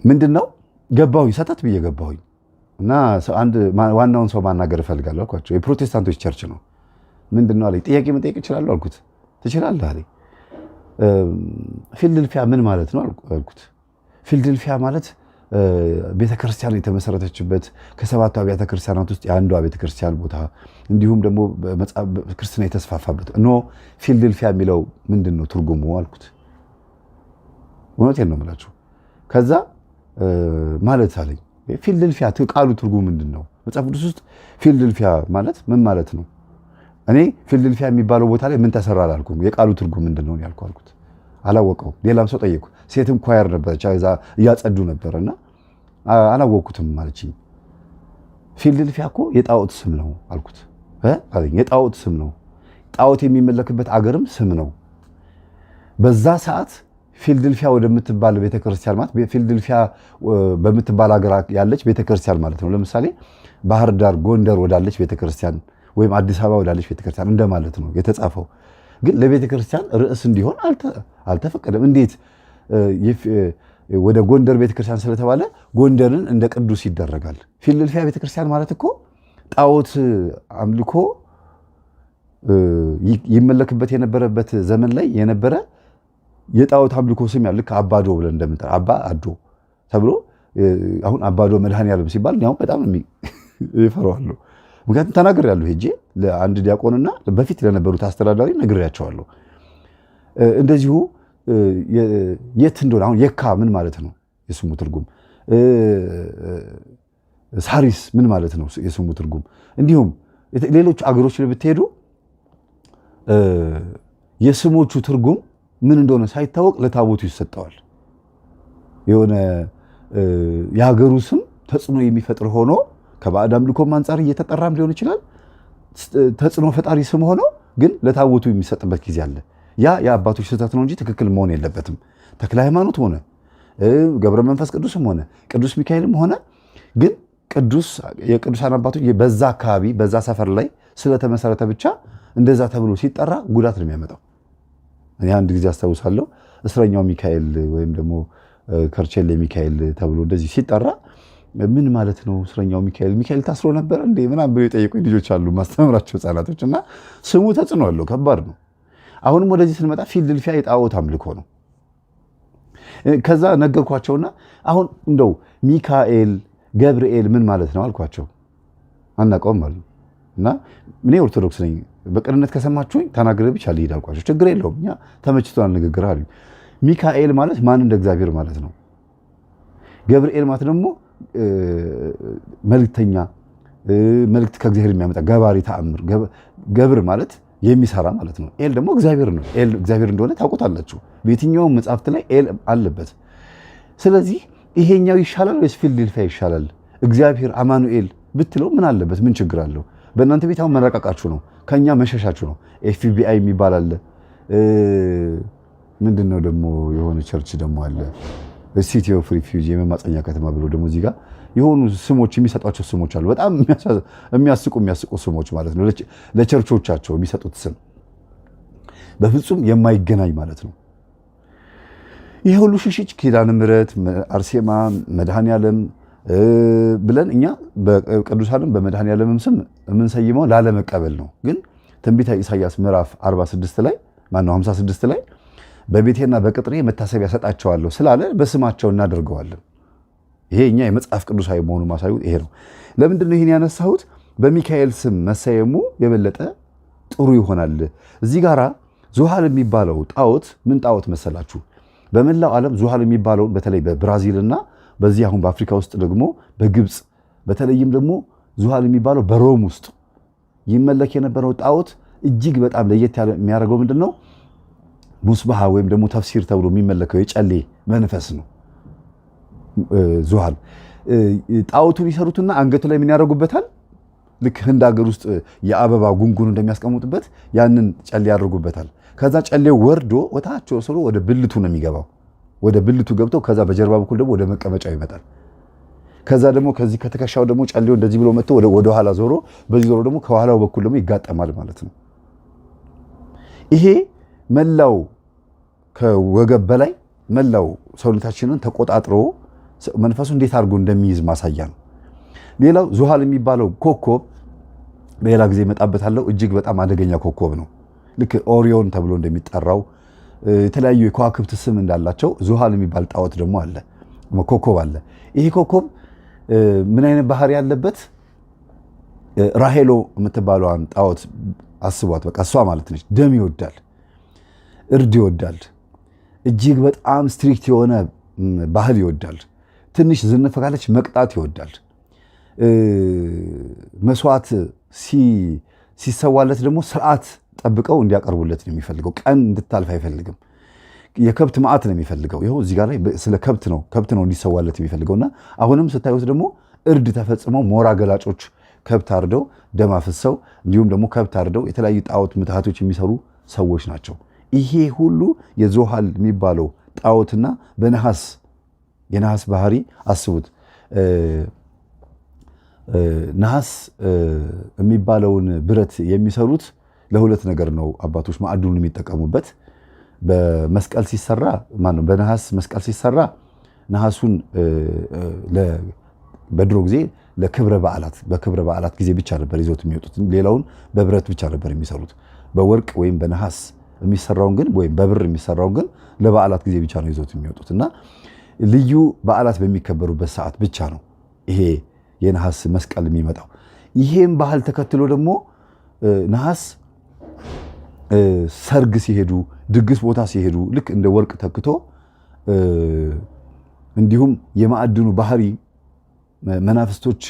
ምንድነው ገባሁኝ፣ ሰተት ብዬ ገባሁኝ እና አንድ ዋናውን ሰው ማናገር እፈልጋለሁ አልኳቸው። የፕሮቴስታንቶች ቸርች ነው። ምንድነው አለኝ። ጥያቄ መጠየቅ እችላለሁ አልኩት። ትችላለህ አለኝ። ፊልድልፊያ ምን ማለት ነው አልኩት። ፊልድልፊያ ማለት ቤተክርስቲያን የተመሰረተችበት ከሰባቱ አብያተ ክርስቲያናት ውስጥ የአንዷ ቤተክርስቲያን ቦታ እንዲሁም ደግሞ ክርስትና የተስፋፋበት ኖ ፊልድልፊያ የሚለው ምንድን ነው ትርጉሙ አልኩት። እውነቴን ነው የምላችሁ። ከዛ ማለት አለኝ ፊልድልፊያ ቃሉ ትርጉሙ ምንድን ነው? መጽሐፍ ቅዱስ ውስጥ ፊልድልፊያ ማለት ምን ማለት ነው? እኔ ፊልድልፊያ የሚባለው ቦታ ላይ ምን ተሰራ አላልኩም። የቃሉ ትርጉም ምንድን ነው ያልኩ አልኩት። አላወቀው። ሌላም ሰው ጠየቁ። ሴትም ኳየር ነበረች እያጸዱ ነበርና አላወቅኩትም ማለችኝ። ፊልድልፊያ እኮ የጣዖት ስም ነው አልኩት። አለኝ የጣዖት ስም ነው። ጣዖት የሚመለክበት አገርም ስም ነው። በዛ ሰዓት ፊልድልፊያ ወደምትባል ቤተክርስቲያን ማለት ፊልድልፊያ በምትባል ሀገር ያለች ቤተክርስቲያን ማለት ነው። ለምሳሌ ባህር ዳር ጎንደር ወዳለች ቤተክርስቲያን ወይም አዲስ አበባ ወዳለች ቤተክርስቲያን እንደማለት ነው የተጻፈው። ግን ለቤተክርስቲያን ርዕስ እንዲሆን አልተፈቀደም። እንዴት ወደ ጎንደር ቤተክርስቲያን ስለተባለ ጎንደርን እንደ ቅዱስ ይደረጋል? ፊልድልፊያ ቤተክርስቲያን ማለት እኮ ጣዖት አምልኮ ይመለክበት የነበረበት ዘመን ላይ የነበረ የጣዖት አምልኮ ስም ያለ ልክ አባዶ ብለን እንደምንጠራ አባ አዶ ተብሎ አሁን አባዶ መድኃኔዓለም ሲባል ያው በጣም ይፈራዋለሁ። ምክንያቱም ተናግሬያለሁ ሄጄ ለአንድ ዲያቆንና በፊት ለነበሩት አስተዳዳሪ ነግሬያቸዋለሁ። እንደዚሁ የት እንደሆነ አሁን የካ ምን ማለት ነው የስሙ ትርጉም፣ ሳሪስ ምን ማለት ነው የስሙ ትርጉም። እንዲሁም ሌሎች አገሮች ላይ ብትሄዱ የስሞቹ ትርጉም ምን እንደሆነ ሳይታወቅ ለታቦቱ ይሰጠዋል። የሆነ የሀገሩ ስም ተጽዕኖ የሚፈጥር ሆኖ ከባዕድ አምልኮም አንጻር እየተጠራም ሊሆን ይችላል። ተጽዕኖ ፈጣሪ ስም ሆኖ ግን ለታቦቱ የሚሰጥበት ጊዜ አለ። ያ የአባቶች ስህተት ነው እንጂ ትክክል መሆን የለበትም። ተክለ ሃይማኖት ሆነ ገብረ መንፈስ ቅዱስም ሆነ ቅዱስ ሚካኤልም ሆነ ግን የቅዱሳን አባቶች በዛ አካባቢ በዛ ሰፈር ላይ ስለተመሰረተ ብቻ እንደዛ ተብሎ ሲጠራ ጉዳት ነው የሚያመጣው። እኔ አንድ ጊዜ አስታውሳለሁ እስረኛው ሚካኤል ወይም ደግሞ ከርቸሌ ሚካኤል ተብሎ እንደዚህ ሲጠራ ምን ማለት ነው እስረኛው ሚካኤል ታስሮ ነበር እንዴ ምናምን ብለው የጠየቁኝ ልጆች አሉ፣ ማስተምራቸው ህጻናቶች። እና ስሙ ተጽዕኖ አለው፣ ከባድ ነው። አሁንም ወደዚህ ስንመጣ ፊልድልፊያ የጣዖት አምልኮ ነው። ከዛ ነገርኳቸውና አሁን እንደው ሚካኤል ገብርኤል ምን ማለት ነው አልኳቸው። አናውቀውም አሉ። እና እኔ ኦርቶዶክስ ነኝ በቅንነት ከሰማችሁኝ ተናግሬ ብቻ ልሂድ አልኳቸው። ችግር የለውም እኛ ተመችቶናል ንግግር አሉኝ። ሚካኤል ማለት ማን እንደ እግዚአብሔር ማለት ነው። ገብርኤል ማለት ደግሞ መልእክተኛ፣ መልእክት ከእግዚአብሔር የሚያመጣ ገባሪ ተአምር። ገብር ማለት የሚሰራ ማለት ነው። ኤል ደግሞ እግዚአብሔር ነው። ኤል እግዚአብሔር እንደሆነ ታውቁታላችሁ። በየትኛውም መጽሐፍት ላይ ኤል አለበት። ስለዚህ ይሄኛው ይሻላል ወይስ ፊልድልፊያ ይሻላል? እግዚአብሔር አማኑኤል ብትለው ምን አለበት? ምን ችግር አለው? በእናንተ ቤት አሁን መረቃቃችሁ ነው፣ ከኛ መሸሻችሁ ነው። ኤፍቢአይ የሚባል አለ። ምንድነው ደግሞ የሆነ ቸርች ደግሞ አለ ሲቲ ኦፍ ሪፊውጂ የመማፀኛ ከተማ ብሎ ደግሞ እዚህ ጋር የሆኑ ስሞች የሚሰጧቸው ስሞች አሉ። በጣም የሚያስቁ ስሞች ማለት ነው። ለቸርቾቻቸው የሚሰጡት ስም በፍጹም የማይገናኝ ማለት ነው። ይሄ ሁሉ ሽሽጭ ኪዳነ ምሕረት፣ አርሴማ፣ መድኃኔዓለም ብለን እኛ በቅዱሳንም በመድኃኔዓለምም ስም የምንሰይመው ላለመቀበል ነው። ግን ትንቢተ ኢሳይያስ ምዕራፍ 46 ላይ ማነው 56 ላይ በቤቴና በቅጥሬ መታሰቢያ ሰጣቸዋለሁ ስላለ በስማቸው እናደርገዋለን። ይሄ እኛ የመጽሐፍ ቅዱሳዊ መሆኑ ማሳዩ ይሄ ነው። ለምንድን ነው ይሄን ያነሳሁት? በሚካኤል ስም መሰየሙ የበለጠ ጥሩ ይሆናል። እዚህ ጋራ ዙሃል የሚባለው ጣዖት ምን ጣዖት መሰላችሁ? በመላው ዓለም ዙሃል የሚባለውን በተለይ በብራዚልና በዚህ አሁን በአፍሪካ ውስጥ ደግሞ በግብፅ በተለይም ደግሞ ዙሃል የሚባለው በሮም ውስጥ ይመለክ የነበረው ጣዖት እጅግ በጣም ለየት ያለ የሚያደርገው ምንድነው? ሙስባሃ ወይም ደግሞ ተፍሲር ተብሎ የሚመለከው የጨሌ መንፈስ ነው። ዙሃል ጣዖቱን ይሰሩትና አንገቱ ላይ ምን ያደርጉበታል? ልክ ህንድ ሀገር ውስጥ የአበባ ጉንጉን እንደሚያስቀምጡበት ያንን ጨሌ ያደርጉበታል። ከዛ ጨሌው ወርዶ ወታች ወስዶ ወደ ብልቱ ነው የሚገባው። ወደ ብልቱ ገብቶ ከዛ በጀርባ በኩል ደግሞ ወደ መቀመጫው ይመጣል። ከዛ ደግሞ ከዚህ ከተከሻው ደግሞ ጨሌው እንደዚህ ብሎ መጥቶ ወደ ኋላ ዞሮ በዚህ ዞሮ ደግሞ ከኋላው በኩል ደግሞ ይጋጠማል ማለት ነው። ይሄ መላው ከወገብ በላይ መላው ሰውነታችንን ተቆጣጥሮ መንፈሱ እንዴት አድርጎ እንደሚይዝ ማሳያ ነው። ሌላው ዙሃል የሚባለው ኮከብ በሌላ ጊዜ እመጣበታለሁ። እጅግ በጣም አደገኛ ኮከብ ነው። ልክ ኦሪዮን ተብሎ እንደሚጠራው የተለያዩ የከዋክብት ስም እንዳላቸው ዙሃል የሚባል ጣዖት ደግሞ አለ፣ ኮከብ አለ። ይሄ ኮከብ ምን አይነት ባህሪ ያለበት? ራሄሎ የምትባለዋን ጣዖት አስቧት። በቃ እሷ ማለት ነች። ደም ይወዳል፣ እርድ ይወዳል፣ እጅግ በጣም ስትሪክት የሆነ ባህል ይወዳል። ትንሽ ዝንፍ ካለች መቅጣት ይወዳል። መስዋዕት ሲሰዋለት ደግሞ ስርዓት ጠብቀው እንዲያቀርቡለት ነው የሚፈልገው። ቀን እንድታልፍ አይፈልግም። የከብት መዓት ነው የሚፈልገው። ይኸው እዚህ ጋር ላይ ስለ ከብት ነው እንዲሰዋለት የሚፈልገውና አሁንም ስታዩት ደግሞ እርድ ተፈጽመው ሞራ ገላጮች ከብት አርደው ደም አፍሰው እንዲሁም ደግሞ ከብት አርደው የተለያዩ ጣዖት ምትሃቶች የሚሰሩ ሰዎች ናቸው። ይሄ ሁሉ የዙሃል የሚባለው ጣዖትና የነሐስ ባህሪ አስቡት። ነሐስ የሚባለውን ብረት የሚሰሩት ለሁለት ነገር ነው አባቶች ማዕዱን የሚጠቀሙበት። በመስቀል ሲሰራ በነሐስ መስቀል ሲሰራ ነሐሱን በድሮ ጊዜ በክብረ በዓላት ጊዜ ብቻ ነበር ይዘውት የሚወጡት። ሌላውን በብረት ብቻ ነበር የሚሰሩት። በወርቅ ወይም በነሐስ የሚሰራውን ግን ወይም በብር የሚሰራውን ግን ለበዓላት ጊዜ ብቻ ነው ይዘውት የሚወጡት እና ልዩ በዓላት በሚከበሩበት ሰዓት ብቻ ነው ይሄ የነሐስ መስቀል የሚመጣው። ይሄም ባህል ተከትሎ ደግሞ ነሐስ ሰርግ ሲሄዱ፣ ድግስ ቦታ ሲሄዱ ልክ እንደ ወርቅ ተክቶ እንዲሁም የማዕድኑ ባህሪ መናፍስቶች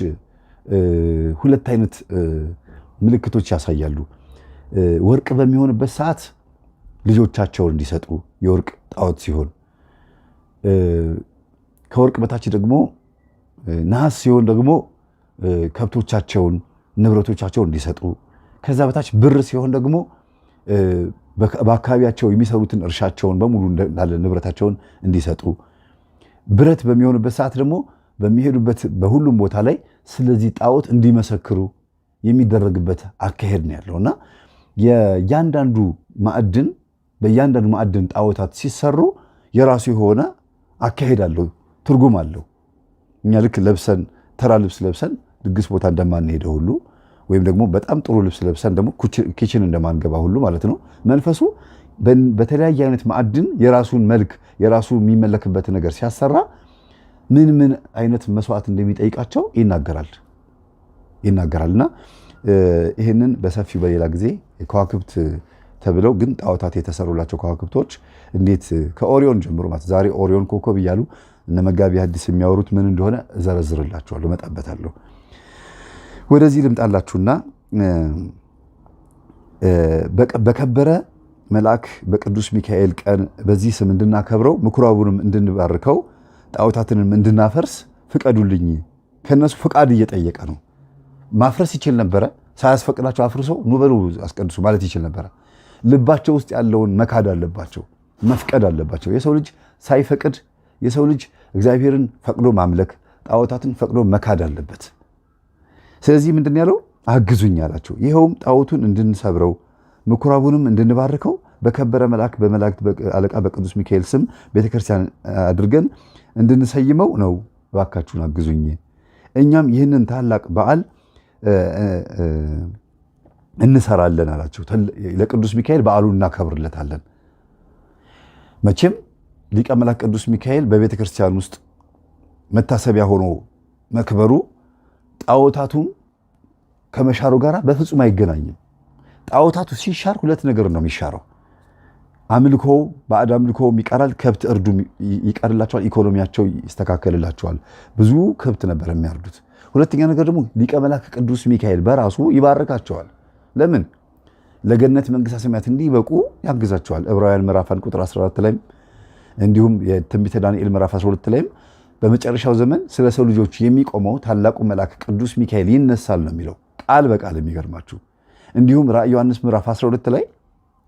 ሁለት አይነት ምልክቶች ያሳያሉ። ወርቅ በሚሆንበት ሰዓት ልጆቻቸውን እንዲሰጡ የወርቅ ጣዖት ሲሆን፣ ከወርቅ በታች ደግሞ ነሐስ ሲሆን ደግሞ ከብቶቻቸውን ንብረቶቻቸውን እንዲሰጡ፣ ከዛ በታች ብር ሲሆን ደግሞ በአካባቢያቸው የሚሰሩትን እርሻቸውን በሙሉ እንዳለ ንብረታቸውን እንዲሰጡ፣ ብረት በሚሆንበት ሰዓት ደግሞ በሚሄዱበት በሁሉም ቦታ ላይ ስለዚህ ጣዖት እንዲመሰክሩ የሚደረግበት አካሄድ ነው ያለውና የእያንዳንዱ ማዕድን ጣዖታት ሲሰሩ የራሱ የሆነ አካሄድ አለው፣ ትርጉም አለው። እኛ ልክ ለብሰን ተራ ልብስ ለብሰን ድግስ ቦታ እንደማንሄደው ሁሉ ወይም ደግሞ በጣም ጥሩ ልብስ ለብሰን ደግሞ ኪችን እንደማንገባ ሁሉ ማለት ነው። መንፈሱ በተለያየ አይነት ማዕድን የራሱን መልክ የራሱ የሚመለክበት ነገር ሲያሰራ ምን አይነት መስዋዕት እንደሚጠይቃቸው ይናገራልና ይህንን በሰፊው በሌላ ጊዜ ከዋክብት ተብለው ግን ጣዖታት የተሰሩላቸው ከዋክብቶች እንዴት ከኦሪዮን ጀምሮ ማለት ዛሬ ኦሪዮን ኮከብ እያሉ እነ መጋቢ ሐዲስ የሚያወሩት ምን እንደሆነ እዘረዝርላችኋለሁ፣ እመጣበታለሁ። ወደዚህ ልምጣላችሁና በከበረ መልአክ በቅዱስ ሚካኤል ቀን በዚህ ስም እንድናከብረው ምኩራቡንም እንድንባርከው ጣዖታትንም እንድናፈርስ ፍቀዱልኝ። ከነሱ ፍቃድ እየጠየቀ ነው። ማፍረስ ይችል ነበረ። ሳያስፈቅዳቸው አፍርሶ ኑ በሉ አስቀድሱ ማለት ይችል ነበረ። ልባቸው ውስጥ ያለውን መካድ አለባቸው፣ መፍቀድ አለባቸው። የሰው ልጅ ሳይፈቅድ የሰው ልጅ እግዚአብሔርን ፈቅዶ ማምለክ፣ ጣዖታትን ፈቅዶ መካድ አለበት። ስለዚህ ምንድን ያለው አግዙኝ አላቸው። ይኸውም ጣዖቱን እንድንሰብረው ምኩራቡንም እንድንባርከው በከበረ መልአክ በመላእክት አለቃ በቅዱስ ሚካኤል ስም ቤተክርስቲያን አድርገን እንድንሰይመው ነው። እባካችሁን አግዙኝ። እኛም ይህንን ታላቅ በዓል እንሰራለን አላቸው። ለቅዱስ ሚካኤል በዓሉን እናከብርለታለን። መቼም ሊቀ መላእክት ቅዱስ ሚካኤል በቤተ ክርስቲያን ውስጥ መታሰቢያ ሆኖ መክበሩ ጣዖታቱም ከመሻሩ ጋር በፍጹም አይገናኝም። ጣዖታቱ ሲሻር ሁለት ነገር ነው የሚሻረው። አምልኮ ባዕድ አምልኮም ይቀራል፣ ከብት እርዱ ይቀርላቸዋል፣ ኢኮኖሚያቸው ይስተካከልላቸዋል። ብዙ ከብት ነበር የሚያርዱት። ሁለተኛ ነገር ደግሞ ሊቀ መላእክት ቅዱስ ሚካኤል በራሱ ይባርካቸዋል። ለምን? ለገነት መንግሥተ ሰማያት እንዲበቁ ያግዛቸዋል። ዕብራውያን ምዕራፍ 1 ቁጥር 14 ላይም እንዲሁም የትንቢተ ዳንኤል ምዕራፍ 12 ላይም በመጨረሻው ዘመን ስለ ሰው ልጆች የሚቆመው ታላቁ መልአክ ቅዱስ ሚካኤል ይነሳል ነው የሚለው ቃል በቃል። የሚገርማችሁ እንዲሁም ራዕየ ዮሐንስ ምዕራፍ 12 ላይ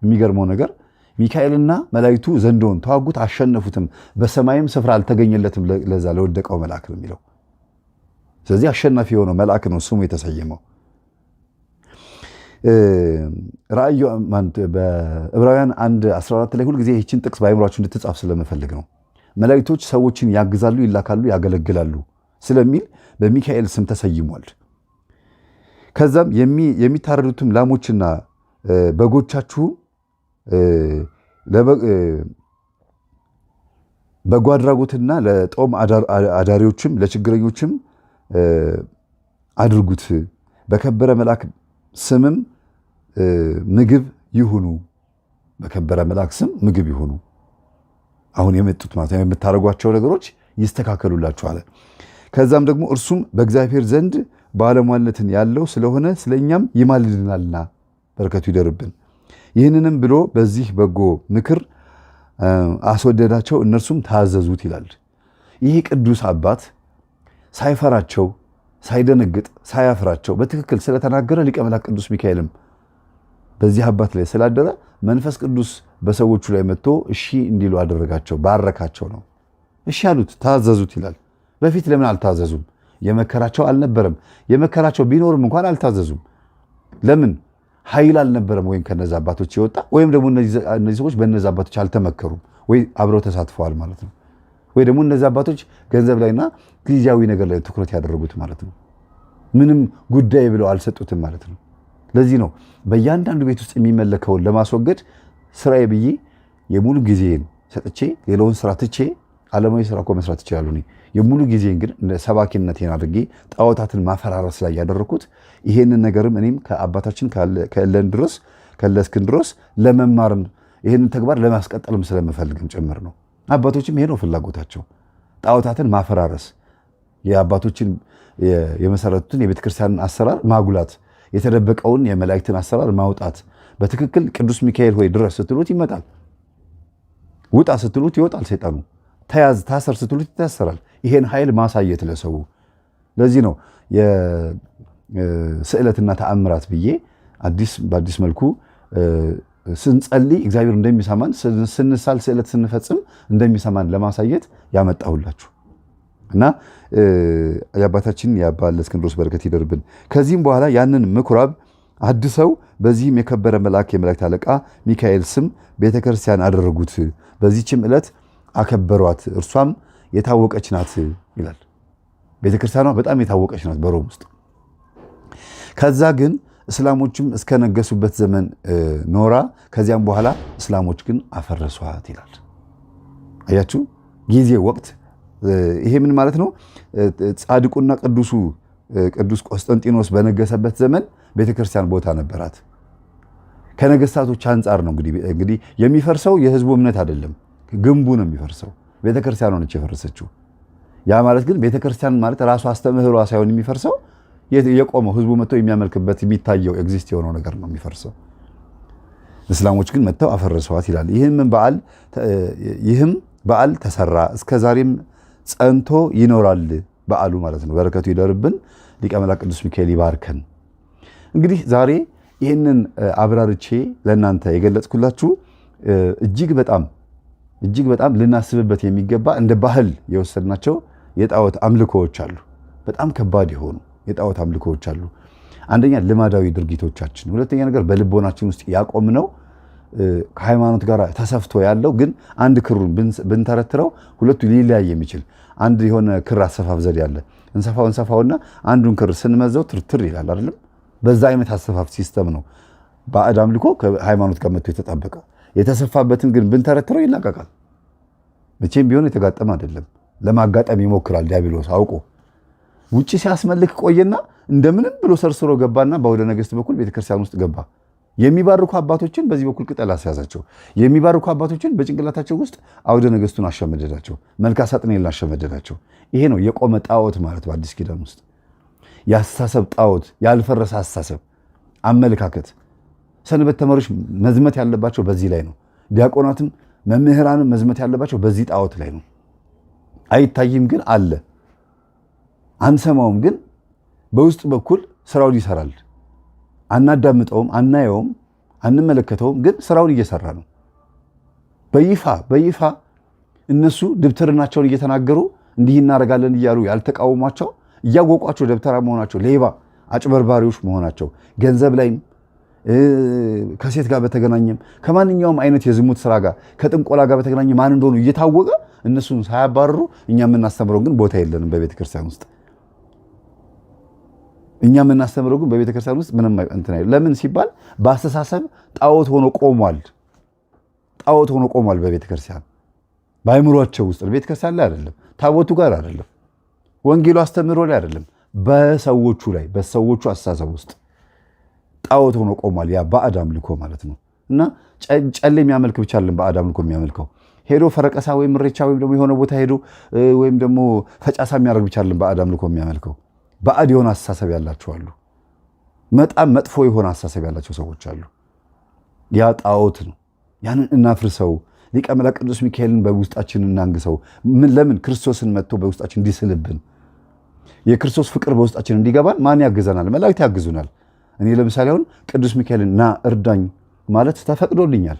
የሚገርመው ነገር ሚካኤልና መላእክቱ ዘንዶውን ተዋጉት፣ አሸነፉትም፣ በሰማይም ስፍራ አልተገኘለትም ለዛ ለወደቀው መልአክ ነው የሚለው። ስለዚህ አሸናፊ የሆነው መልአክ ነው ስሙ የተሰየመው። በዕብራውያን 1:14 ላይ ሁልጊዜ ይህችን ጥቅስ በአእምሯችሁ እንድትጻፍ ስለምፈልግ ነው። መላእክቶች ሰዎችን ያግዛሉ፣ ይላካሉ፣ ያገለግላሉ ስለሚል በሚካኤል ስም ተሰይሟል። ከዛም የሚታረዱትም ላሞችና በጎቻችሁ በጎ አድራጎትና ለጦም አዳሪዎችም ለችግረኞችም አድርጉት፣ በከበረ መልአክ ስምም ምግብ ይሁኑ። በከበረ መልአክ ስም ምግብ ይሁኑ። አሁን የመጡት ማለት የምታደርጓቸው ነገሮች ይስተካከሉላችኋል። ከዛም ደግሞ እርሱም በእግዚአብሔር ዘንድ ባለሟልነትን ያለው ስለሆነ ስለኛም ይማልድናልና በረከቱ ይደርብን። ይህንንም ብሎ በዚህ በጎ ምክር አስወደዳቸው፣ እነርሱም ታዘዙት ይላል። ይህ ቅዱስ አባት ሳይፈራቸው ሳይደነግጥ ሳያፍራቸው በትክክል ስለተናገረ ሊቀ መላእክት ቅዱስ ሚካኤልም በዚህ አባት ላይ ስላደረ መንፈስ ቅዱስ በሰዎቹ ላይ መጥቶ እሺ እንዲሉ አደረጋቸው፣ ባረካቸው ነው። እሺ አሉት፣ ታዘዙት ይላል። በፊት ለምን አልታዘዙም? የመከራቸው አልነበረም። የመከራቸው ቢኖርም እንኳን አልታዘዙም። ለምን? ኃይል አልነበረም። ወይም ከነዛ አባቶች የወጣ ወይም ደግሞ እነዚህ ሰዎች በነዛ አባቶች አልተመከሩም ወይ አብረው ተሳትፈዋል ማለት ነው። ወይ ደግሞ እነዚህ አባቶች ገንዘብ ላይና ጊዜያዊ ነገር ላይ ትኩረት ያደረጉት ማለት ነው። ምንም ጉዳይ ብለው አልሰጡትም ማለት ነው። ለዚህ ነው በእያንዳንዱ ቤት ውስጥ የሚመለከውን ለማስወገድ ስራዬ ብዬ የሙሉ ጊዜን ሰጥቼ ሌላውን ስራ ትቼ ዓለማዊ ስራ እኮ መስራት ይችላሉ። የሙሉ ጊዜን ግን እንደ ሰባኪነቴን አድርጌ ጣዖታትን ማፈራረስ ላይ ያደረኩት ይሄንን ነገርም እኔም ከአባታችን ከእለእስክንድሮስ ለመማርም ይሄንን ተግባር ለማስቀጠልም ስለምፈልግም ጭምር ነው። አባቶችም ይሄ ነው ፍላጎታቸው፣ ጣዖታትን ማፈራረስ፣ የአባቶችን የመሰረቱትን የቤተክርስቲያንን አሰራር ማጉላት፣ የተደበቀውን የመላእክትን አሰራር ማውጣት። በትክክል ቅዱስ ሚካኤል ሆይ ድረስ ስትሉት ይመጣል፣ ውጣ ስትሉት ይወጣል ሰይጣኑ፣ ተያዝ ታሰር ስትሉት ይታሰራል። ይሄን ኃይል ማሳየት ለሰው። ለዚህ ነው የስዕለትና ተአምራት ብዬ በአዲስ መልኩ ስንጸልይ እግዚአብሔር እንደሚሰማን፣ ስንሳል ስዕለት ስንፈጽም እንደሚሰማን ለማሳየት ያመጣሁላችሁ እና የአባታችን የአባ እለእስክንድሮስ በረከት ይደርብን። ከዚህም በኋላ ያንን ምኩራብ አድሰው በዚህም የከበረ መልአክ የመላእክት አለቃ ሚካኤል ስም ቤተክርስቲያን አደረጉት። በዚህችም ዕለት አከበሯት፣ እርሷም የታወቀች ናት ይላል። ቤተክርስቲያኗ በጣም የታወቀች ናት በሮም ውስጥ። ከዛ ግን እስላሞችም እስከነገሱበት ዘመን ኖራ፣ ከዚያም በኋላ እስላሞች ግን አፈረሷት ይላል። አያችሁ ጊዜ ወቅት። ይሄ ምን ማለት ነው? ጻድቁና ቅዱስ ቆስጠንጢኖስ በነገሰበት ዘመን ቤተክርስቲያን ቦታ ነበራት። ከነገስታቶች አንጻር ነው እንግዲህ የሚፈርሰው የህዝቡ እምነት አይደለም፣ ግንቡ ነው የሚፈርሰው። ቤተክርስቲያን ሆነች የፈረሰችው። ያ ማለት ግን ቤተክርስቲያን ማለት ራሱ አስተምህሯ ሳይሆን የሚፈርሰው የቆመው ህዝቡ መጥተው የሚያመልክበት የሚታየው ኤግዚስት የሆነው ነገር ነው የሚፈርሰው። እስላሞች ግን መጥተው አፈረሰዋት ይላል። ይህም በዓል ተሰራ፣ እስከ ዛሬም ጸንቶ ይኖራል በዓሉ ማለት ነው። በረከቱ ይደርብን። ሊቀ መላእክት ቅዱስ ሚካኤል ይባርከን። እንግዲህ ዛሬ ይህንን አብራርቼ ለእናንተ የገለጽኩላችሁ እጅግ በጣም እጅግ በጣም ልናስብበት የሚገባ እንደ ባህል የወሰድናቸው የጣዖት አምልኮዎች አሉ። በጣም ከባድ የሆኑ የጣዖት አምልኮዎች አሉ። አንደኛ ልማዳዊ ድርጊቶቻችን፣ ሁለተኛ ነገር በልቦናችን ውስጥ ያቆምነው ከሃይማኖት ጋር ተሰፍቶ ያለው ግን አንድ ክሩን ብንተረትረው ሁለቱ ሊለያይ የሚችል አንድ የሆነ ክር አሰፋፍ ዘዴ አለ። እንሰፋውና አንዱን ክር ስንመዘው ትርትር ይላል አይደለም? በዛ አይነት አሰፋፍ ሲስተም ነው ባዕድ አምልኮ ከሃይማኖት ጋር መጥቶ የተጣበቀ። የተሰፋበትን ግን ብንተረትረው ይላቀቃል። መቼም ቢሆን የተጋጠመ አይደለም። ለማጋጠም ይሞክራል ዲያብሎስ አውቆ። ውጪ ሲያስመልክ ቆየና እንደምንም ብሎ ሰርስሮ ገባና በአውደ ነገሥት በኩል ቤተክርስቲያን ውስጥ ገባ። የሚባርኩ አባቶችን በዚህ በኩል ቅጠል አስያዛቸው። የሚባርኩ አባቶችን በጭንቅላታቸው ውስጥ አውደ ነገሥቱን አሸመደዳቸው። መልካ ሳጥናኤልን አሸመደዳቸው። ይሄ ነው የቆመ ጣዖት ማለት በአዲስ ኪዳን ውስጥ የአስተሳሰብ ጣዖት፣ ያልፈረሰ አስተሳሰብ፣ አመለካከት። ሰንበት ተማሪዎች መዝመት ያለባቸው በዚህ ላይ ነው። ዲያቆናትም መምህራንም መዝመት ያለባቸው በዚህ ጣዖት ላይ ነው። አይታይም ግን አለ፣ አንሰማውም ግን በውስጥ በኩል ስራውን ይሰራል። አናዳምጠውም፣ አናየውም፣ አንመለከተውም ግን ስራውን እየሰራ ነው። በይፋ እነሱ ድብትርናቸውን እየተናገሩ እንዲህ እናደርጋለን እያሉ ያልተቃወሟቸው እያወቋቸው ደብተራ መሆናቸው፣ ሌባ አጭበርባሪዎች መሆናቸው፣ ገንዘብ ላይም ከሴት ጋር በተገናኘም ከማንኛውም አይነት የዝሙት ስራ ጋር ከጥንቆላ ጋር በተገናኘ ማን እንደሆኑ እየታወቀ እነሱን ሳያባርሩ እኛ የምናስተምረው ግን ቦታ የለንም በቤተ ክርስቲያን ውስጥ። እኛ የምናስተምረው ግን በቤተ ክርስቲያን ውስጥ ምንም እንትን አይደለም። ለምን ሲባል በአስተሳሰብ ጣዖት ሆኖ ቆሟል። ጣዖት ሆኖ ቆሟል በቤተ ክርስቲያን፣ በአይምሯቸው ውስጥ ቤተ ክርስቲያን ላይ አይደለም፣ ታቦቱ ጋር አይደለም፣ ወንጌሉ አስተምሮ ላይ አይደለም፣ በሰዎቹ ላይ በሰዎቹ አስተሳሰብ ውስጥ ጣዖት ሆኖ ቆሟል። ያ ባዕድ አምልኮ ማለት ነው። እና ጨሌ የሚያመልክ ብቻ አይደለም ባዕድ አምልኮ የሚያመልከው፣ ሄዶ ፈረቀሳ ወይም ሬቻ ወይም ደግሞ የሆነ ቦታ ሄዶ ወይም ደግሞ ፈጫሳ የሚያደርግ ብቻ አይደለም ባዕድ አምልኮ የሚያመልከው። ባዕድ የሆነ አስተሳሰብ ያላቸው አሉ። በጣም መጥፎ የሆነ አስተሳሰብ ያላቸው ሰዎች አሉ። ያ ጣዖት ነው። ያንን እናፍርሰው። ሊቀ መላእክት ቅዱስ ሚካኤልን በውስጣችን እናንግሰው። ለምን? ክርስቶስን መጥቶ በውስጣችን እንዲስልብን፣ የክርስቶስ ፍቅር በውስጣችን እንዲገባን ማን ያግዘናል? መላእክት ያግዙናል። እኔ ለምሳሌ አሁን ቅዱስ ሚካኤልን ና እርዳኝ ማለት ተፈቅዶልኛል፣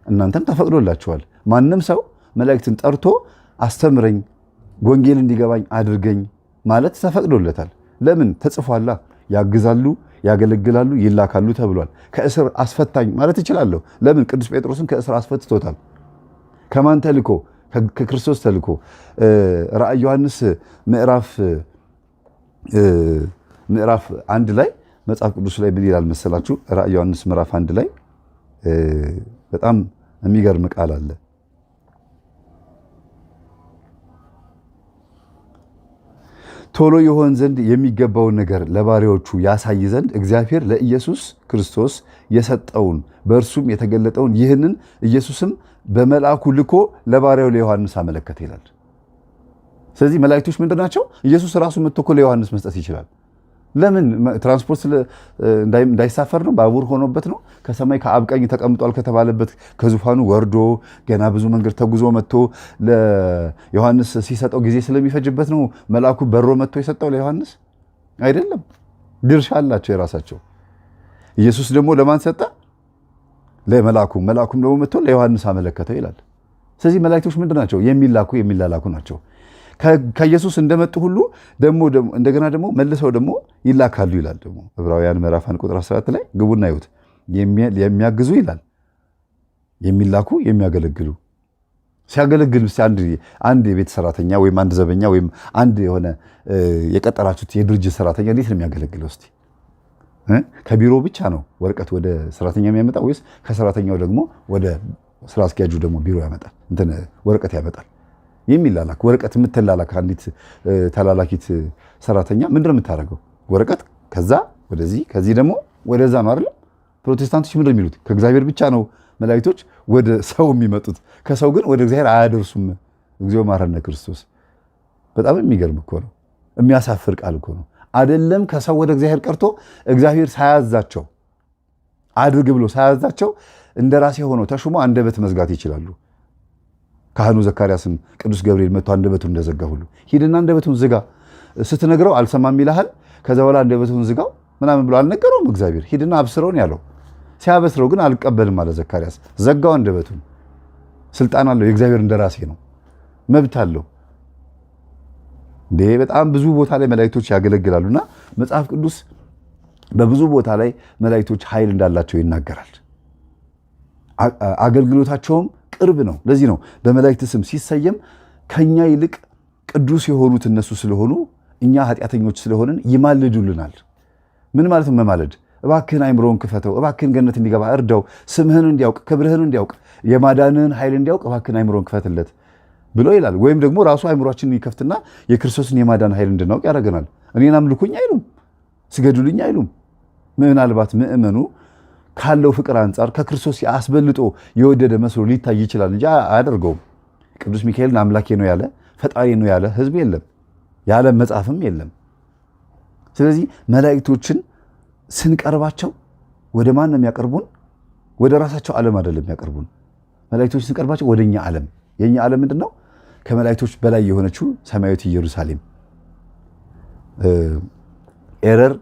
እናንተም ተፈቅዶላችኋል። ማንም ሰው መላእክትን ጠርቶ አስተምረኝ፣ ወንጌል እንዲገባኝ አድርገኝ ማለት ተፈቅዶለታል። ለምን? ተጽፏላ። ያግዛሉ፣ ያገለግላሉ፣ ይላካሉ ተብሏል። ከእስር አስፈታኝ ማለት እችላለሁ። ለምን? ቅዱስ ጴጥሮስን ከእስር አስፈትቶታል። ከማን ተልኮ? ከክርስቶስ ተልኮ። ራእየ ዮሐንስ ምዕራፍ 1 ላይ መጽሐፍ ቅዱስ ላይ ምን ይላል መሰላችሁ? ራእየ ዮሐንስ ምዕራፍ 1 ላይ በጣም የሚገርም ቃል አለ። ቶሎ ይሆን ዘንድ የሚገባውን ነገር ለባሪያዎቹ ያሳይ ዘንድ እግዚአብሔር ለኢየሱስ ክርስቶስ የሰጠውን በእርሱም የተገለጠውን ይህንን ኢየሱስም በመልአኩ ልኮ ለባሪያው ለዮሐንስ አመለከተ ይላል። ስለዚህ መላእክቶች ምንድን ናቸው? ኢየሱስ ራሱ መጥቶ እኮ ለዮሐንስ መስጠት ይችላል። ለምን? ትራንስፖርት እንዳይሳፈር ነው። ባቡር ሆኖበት ነው። ከሰማይ ከአብ ቀኝ ተቀምጧል ከተባለበት ከዙፋኑ ወርዶ ገና ብዙ መንገድ ተጉዞ መጥቶ ለዮሐንስ ሲሰጠው ጊዜ ስለሚፈጅበት ነው መልአኩ በሮ መጥቶ የሰጠው ለዮሐንስ አይደለም። ድርሻ አላቸው የራሳቸው። ኢየሱስ ደግሞ ለማን ሰጠ? ለመልአኩ። መልአኩም ደግሞ መጥቶ ለዮሐንስ አመለከተው ይላል። ስለዚህ መላእክቶች ምንድን ናቸው? የሚላኩ የሚላላኩ ናቸው። ከኢየሱስ እንደመጡ ሁሉ ደግሞ እንደገና ደግሞ መልሰው ደግሞ ይላካሉ ይላል። ደግሞ ዕብራውያን ምዕራፍ 1 ቁጥር 14 ላይ ግቡና ይሁት የሚያግዙ ይላል። የሚላኩ የሚያገለግሉ። ሲያገለግሉ አንድ የቤት ሰራተኛ ወይም አንድ ዘበኛ ወይም አንድ የሆነ የቀጠራችሁት የድርጅት ሰራተኛ እንዴት ነው የሚያገለግለው? እስቲ ከቢሮ ብቻ ነው ወረቀት ወደ ሰራተኛ የሚያመጣ ወይስ ከሰራተኛው ደግሞ ወደ ስራ አስኪያጁ ደግሞ ቢሮ ያመጣል እንትን ወረቀት ያመጣል? የሚላላክ ወረቀት የምትላላክ አንዲት ተላላኪት ሰራተኛ ምንድን ነው የምታደርገው? ወረቀት ከዛ ወደዚህ ከዚህ ደግሞ ወደዛ ነው አይደል? ፕሮቴስታንቶች ምንድን ነው የሚሉት? ከእግዚአብሔር ብቻ ነው መላእክቶች ወደ ሰው የሚመጡት፣ ከሰው ግን ወደ እግዚአብሔር አያደርሱም። እግዚኦ መሐረነ ክርስቶስ። በጣም የሚገርም እኮ ነው። የሚያሳፍር ቃል እኮ ነው። አይደለም ከሰው ወደ እግዚአብሔር ቀርቶ እግዚአብሔር ሳያዛቸው አድርግ ብሎ ሳያዛቸው እንደራሴ ሆነው ተሹሞ አንደበት መዝጋት ይችላሉ። ካህኑ ዘካርያስን ቅዱስ ገብርኤል መጥቶ አንደበቱን እንደዘጋ ሁሉ ሂድና አንደበቱን ዝጋ ስትነግረው አልሰማም ይልሃል። ከዛ በኋላ አንደበቱን ዝጋው ምናምን ብሎ አልነገረውም እግዚአብሔር። ሂድና አብስረውን ያለው ሲያበስረው ግን አልቀበልም አለ ዘካርያስ። ዘጋው አንደበቱን። ስልጣን አለው። የእግዚአብሔር እንደራሴ ነው፣ መብት አለው። በጣም ብዙ ቦታ ላይ መላእክቶች ያገለግላሉና መጽሐፍ ቅዱስ በብዙ ቦታ ላይ መላእክቶች ኃይል እንዳላቸው ይናገራል። አገልግሎታቸውም ቅርብ ነው። ለዚህ ነው በመላእክት ስም ሲሰየም ከኛ ይልቅ ቅዱስ የሆኑት እነሱ ስለሆኑ እኛ ኃጢአተኞች ስለሆንን ይማልዱልናል። ምን ማለት ነው መማለድ? እባክህን አይምሮውን ክፈተው፣ እባክህን ገነት እንዲገባ እርዳው፣ ስምህን እንዲያውቅ፣ ክብርህን እንዲያውቅ፣ የማዳንህን ኃይል እንዲያውቅ እባክህን አይምሮውን ክፈትለት ብሎ ይላል። ወይም ደግሞ ራሱ አይምሮአችንን ይከፍትና የክርስቶስን የማዳን ኃይል እንድናውቅ ያደርገናል። እኔን አምልኩኝ አይሉም፣ ስገዱልኝ አይሉም። ምናልባት ምእመኑ ካለው ፍቅር አንጻር ከክርስቶስ አስበልጦ የወደደ መስሎ ሊታይ ይችላል እንጂ አያደርገውም። ቅዱስ ሚካኤልን አምላኬ ነው ያለ ፈጣሪ ነው ያለ ሕዝብ የለም፣ ያለ መጽሐፍም የለም። ስለዚህ መላእክቶችን ስንቀርባቸው ወደ ማን ነው የሚያቀርቡን? ወደ ራሳቸው ዓለም አይደለም የሚያቀርቡን። መላእክቶችን ስንቀርባቸው ወደኛ ዓለም። የኛ ዓለም ምንድን ነው? ከመላእክቶች በላይ የሆነችው ሰማያዊት ኢየሩሳሌም። ኤረር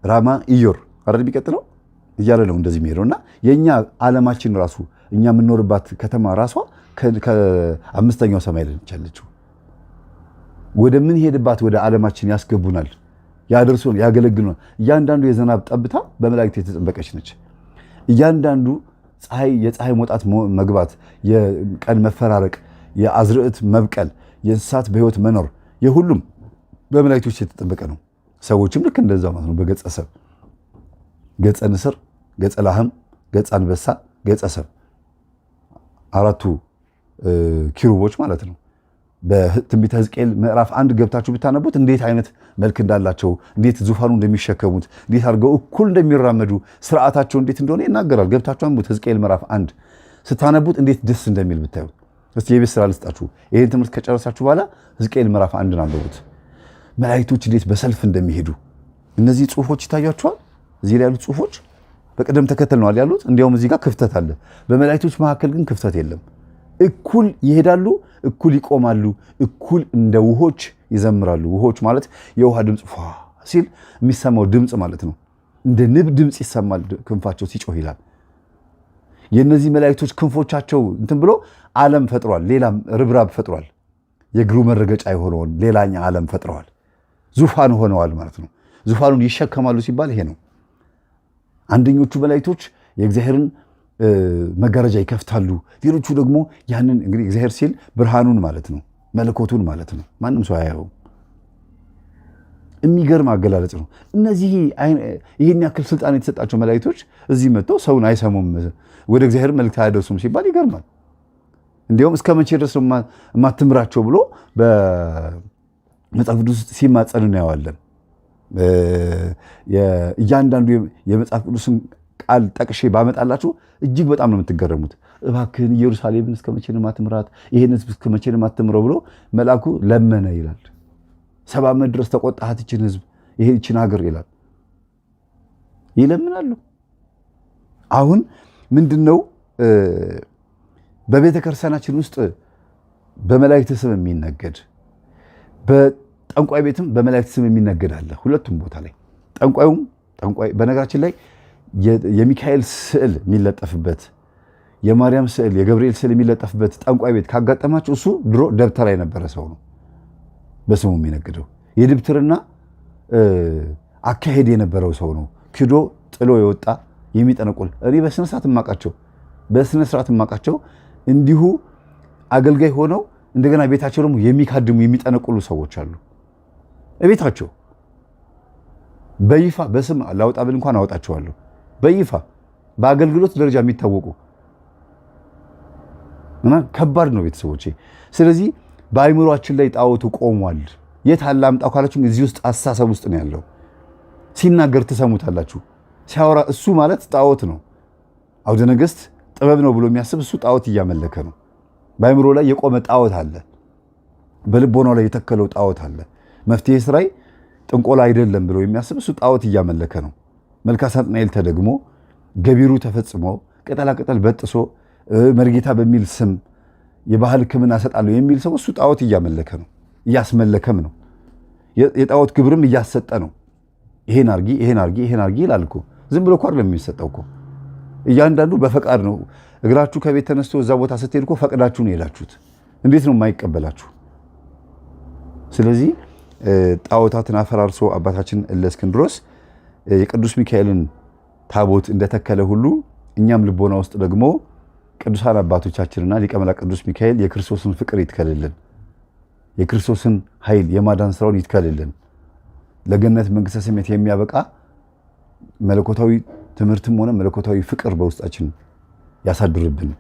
ራማ ኢዮር አረድ ቢቀጥለው እያለ ነው እንደዚህ የሚሄደው እና የኛ ዓለማችን ራሱ እኛ የምንኖርባት ከተማ ራሷ ከአምስተኛው ሰማይ ላይ ያለችው ወደ ምን ሄድባት ወደ ዓለማችን ያስገቡናል፣ ያደርሱን፣ ያገለግሉናል። እያንዳንዱ የዝናብ ጠብታ በመላእክት የተጠበቀች ነች። እያንዳንዱ የፀሐይ መውጣት መግባት፣ የቀን መፈራረቅ፣ የአዝርዕት መብቀል፣ የእንስሳት በህይወት መኖር የሁሉም በመላእክቶች የተጠበቀ ነው። ሰዎችም ልክ እንደዛ ማለት ነው። በገጸ ሰብ፣ ገጸ ንስር፣ ገጸ ላህም፣ ገጸ አንበሳ፣ ገጸ ሰብ አራቱ ኪሩቦች ማለት ነው። በትንቢተ ሕዝቅኤል ምዕራፍ 1 ገብታችሁ ብታነቡት እንዴት አይነት መልክ እንዳላቸው፣ እንዴት ዙፋኑ እንደሚሸከሙት፣ እንዴት አድርገው እኩል እንደሚራመዱ፣ ስርዓታቸው እንዴት እንደሆነ ይናገራል። ገብታችሁ አንቡት። ሕዝቅኤል ምዕራፍ 1 ስታነቡት እንዴት ደስ እንደሚል ብታዩ። እስቲ የቤት ስራ ልስጣችሁ። ይህን ትምህርት ከጨረሳችሁ በኋላ ሕዝቅኤል ምዕራፍ 1 አንብቡት። መላእክቶች እንዴት በሰልፍ እንደሚሄዱ እነዚህ ጽሁፎች ይታያችኋል። እዚህ ላይ ያሉት ጽሁፎች በቅደም ተከተል ነው ያሉት። እንዲያውም እዚህ ጋር ክፍተት አለ። በመላእክቶች መካከል ግን ክፍተት የለም። እኩል ይሄዳሉ፣ እኩል ይቆማሉ፣ እኩል እንደ ውሆች ይዘምራሉ። ውሆች ማለት የውሃ ድምፅ ፏ ሲል የሚሰማው ድምፅ ማለት ነው። እንደ ንብ ድምፅ ይሰማል፣ ክንፋቸው ሲጮህ ይላል። የእነዚህ መላእክቶች ክንፎቻቸው እንትን ብሎ ዓለም ፈጥሯል። ሌላም ርብራብ ፈጥሯል። የእግሩ መረገጫ የሆነውን ሌላኛ ዓለም ፈጥረዋል። ዙፋን ሆነዋል ማለት ነው። ዙፋኑን ይሸከማሉ ሲባል ይሄ ነው። አንደኞቹ መላእክቶች የእግዚአብሔርን መጋረጃ ይከፍታሉ። ሌሎቹ ደግሞ ያንን እንግዲህ እግዚአብሔር ሲል ብርሃኑን ማለት ነው፣ መለኮቱን ማለት ነው። ማንም ሰው አያየውም። የሚገርም አገላለጽ ነው። እነዚህ ይህን ያክል ስልጣን የተሰጣቸው መላእክቶች እዚህ መጥተው ሰውን አይሰሙም፣ ወደ እግዚአብሔር መልእክት አያደርሱም ሲባል ይገርማል። እንዲያውም እስከ መቼ ድረስ ነው የማትምራቸው ብሎ በመጽሐፍ ቅዱስ ውስጥ ሲማጸን እናየዋለን። እያንዳንዱ የመጽሐፍ ቅዱስን ቃል ጠቅሼ ባመጣላችሁ እጅግ በጣም ነው የምትገረሙት። እባክህን ኢየሩሳሌምን እስከ መቼ ነው የማትምራት? ይህን ሕዝብ እስከ መቼ ነው የማትምረው ብሎ መልአኩ ለመነ ይላል። 70 ዓመት ድረስ ተቆጣሃት ይችን ሕዝብ ይህችን ሀገር ይላል። ይለምናሉ። አሁን ምንድነው በቤተ ክርስቲያናችን ውስጥ በመላእክት ስም የሚነገድ፣ በጠንቋይ ቤትም በመላእክት ስም የሚነገድ አለ። ሁለቱም ቦታ ላይ ጠንቋይ በነገራችን ላይ የሚካኤል ስዕል የሚለጠፍበት፣ የማርያም ስዕል፣ የገብርኤል ስዕል የሚለጠፍበት ጠንቋይ ቤት ካጋጠማችሁ እሱ ድሮ ደብተራ የነበረ ሰው ነው በስሙ የሚነግደው። የድብትርና አካሄድ የነበረው ሰው ነው። ክዶ ጥሎ የወጣ የሚጠነቁል። እኔ በስነ ስርዓት የማውቃቸው እንዲሁ አገልጋይ ሆነው እንደገና ቤታቸው ደግሞ የሚካድሙ የሚጠነቁሉ ሰዎች አሉ። ቤታቸው በይፋ በስም ላውጣ ብል እንኳን አወጣቸዋለሁ። በይፋ በአገልግሎት ደረጃ የሚታወቁ እና ከባድ ነው ቤተሰቦቼ። ስለዚህ በአይምሯችን ላይ ጣዖቱ ቆሟል። የት አለ አምጣው ካላችሁ እዚህ ውስጥ አስተሳሰብ ውስጥ ነው ያለው። ሲናገር ትሰሙታላችሁ። ሲያወራ እሱ ማለት ጣዖት ነው። አውደ ነገሥት ጥበብ ነው ብሎ የሚያስብ እሱ ጣዖት እያመለከ ነው። በአይምሮ ላይ የቆመ ጣዖት አለ። በልቦናው ላይ የተከለው ጣዖት አለ። መፍትሄ ስራይ ጥንቆላ አይደለም ብሎ የሚያስብ እሱ ጣዖት እያመለከ ነው። መልካ ሳጥናኤል ተደግሞ ገቢሩ ተፈጽሞ ቅጠላቅጠል በጥሶ መርጌታ በሚል ስም የባህል ሕክምና እሰጣለሁ የሚል ሰው እሱ ጣዖት እያመለከ ነው፣ እያስመለከም ነው። የጣዖት ግብርም እያሰጠ ነው። ይሄን አርጊ ይላል እኮ። ዝም ብሎ እኮ አይደለም የሚሰጠው እኮ። እያንዳንዱ በፈቃድ ነው። እግራችሁ ከቤት ተነስቶ እዛ ቦታ ስትሄድ እኮ ፈቅዳችሁ ነው የሄዳችሁት። እንዴት ነው የማይቀበላችሁ? ስለዚህ ጣዖታትን አፈራርሶ አባታችን እለእስክንድሮስ የቅዱስ ሚካኤልን ታቦት እንደተከለ ሁሉ እኛም ልቦና ውስጥ ደግሞ ቅዱሳን አባቶቻችንና ሊቀ መላእክት ቅዱስ ሚካኤል የክርስቶስን ፍቅር ይትከልልን፣ የክርስቶስን ኃይል የማዳን ስራውን ይትከልልን፣ ለገነት መንግስተ ሰማያት የሚያበቃ መለኮታዊ ትምህርትም ሆነ መለኮታዊ ፍቅር በውስጣችን ያሳድርብን።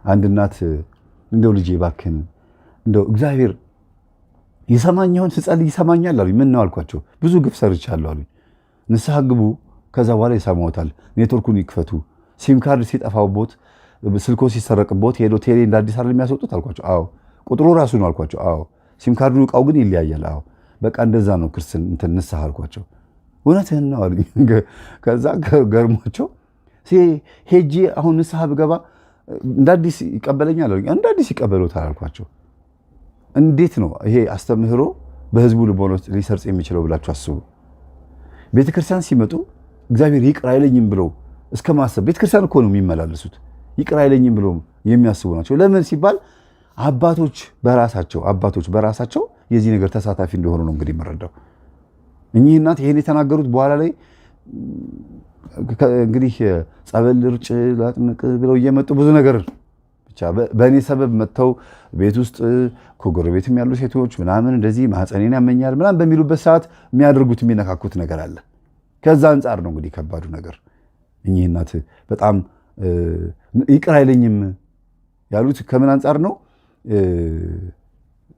አንድ እናት እንደው ልጄ እባክህን እንደው እግዚአብሔር ይሰማኛውን ስጸልይ ይሰማኛል አሉኝ። ምን ነው አልኳቸው። ብዙ ግፍ ሰርቻለሁ አሉኝ። ንስሐ ግቡ፣ ከዛ በኋላ ይሰማዎታል። ኔትወርኩን ይክፈቱ። ሲም ካርድ ሲጠፋቦት፣ ስልኮ ሲሰረቅቦት ሄዶ ቴሌ እንደ አዲስ አይደል የሚያስወጡት አልኳቸው። አዎ ቁጥሩ ራሱ ነው አልኳቸው። አዎ ሲም ካርዱ እቃው ግን ይለያያል። አዎ በቃ እንደዛ ነው ክርስትና ንስሐ አልኳቸው። እውነትህን ነው አሉኝ። ከዛ ገርሟቸው ሄጄ አሁን ንስሐ ብገባ እንደ አዲስ ይቀበለኛል አሉኝ። እንደ አዲስ ይቀበሉታል አልኳቸው። እንዴት ነው ይሄ አስተምህሮ በህዝቡ ልቦና ውስጥ ሊሰርጽ የሚችለው ብላችሁ አስቡ። ቤተክርስቲያን ሲመጡ እግዚአብሔር ይቅር አይለኝም ብለው እስከ ማሰብ ቤተክርስቲያን እኮ ነው የሚመላለሱት። ይቅር አይለኝም ብለው የሚያስቡ ናቸው። ለምን ሲባል አባቶች በራሳቸው የዚህ ነገር ተሳታፊ እንደሆኑ ነው እንግዲህ መረዳው። እኚህ እናት ይሄን የተናገሩት በኋላ ላይ እንግዲህ ጸበል ርጭ ላጥምቅ ብለው እየመጡ ብዙ ነገር ብቻ በእኔ ሰበብ መጥተው ቤት ውስጥ ከጎረቤትም ያሉ ሴቶች ምናምን እንደዚህ ማህፀኔን ያመኛል ምናምን በሚሉበት ሰዓት የሚያደርጉት የሚነካኩት ነገር አለ። ከዛ አንጻር ነው እንግዲህ ከባዱ ነገር። እኚህ እናት በጣም ይቅር አይለኝም ያሉት ከምን አንጻር ነው?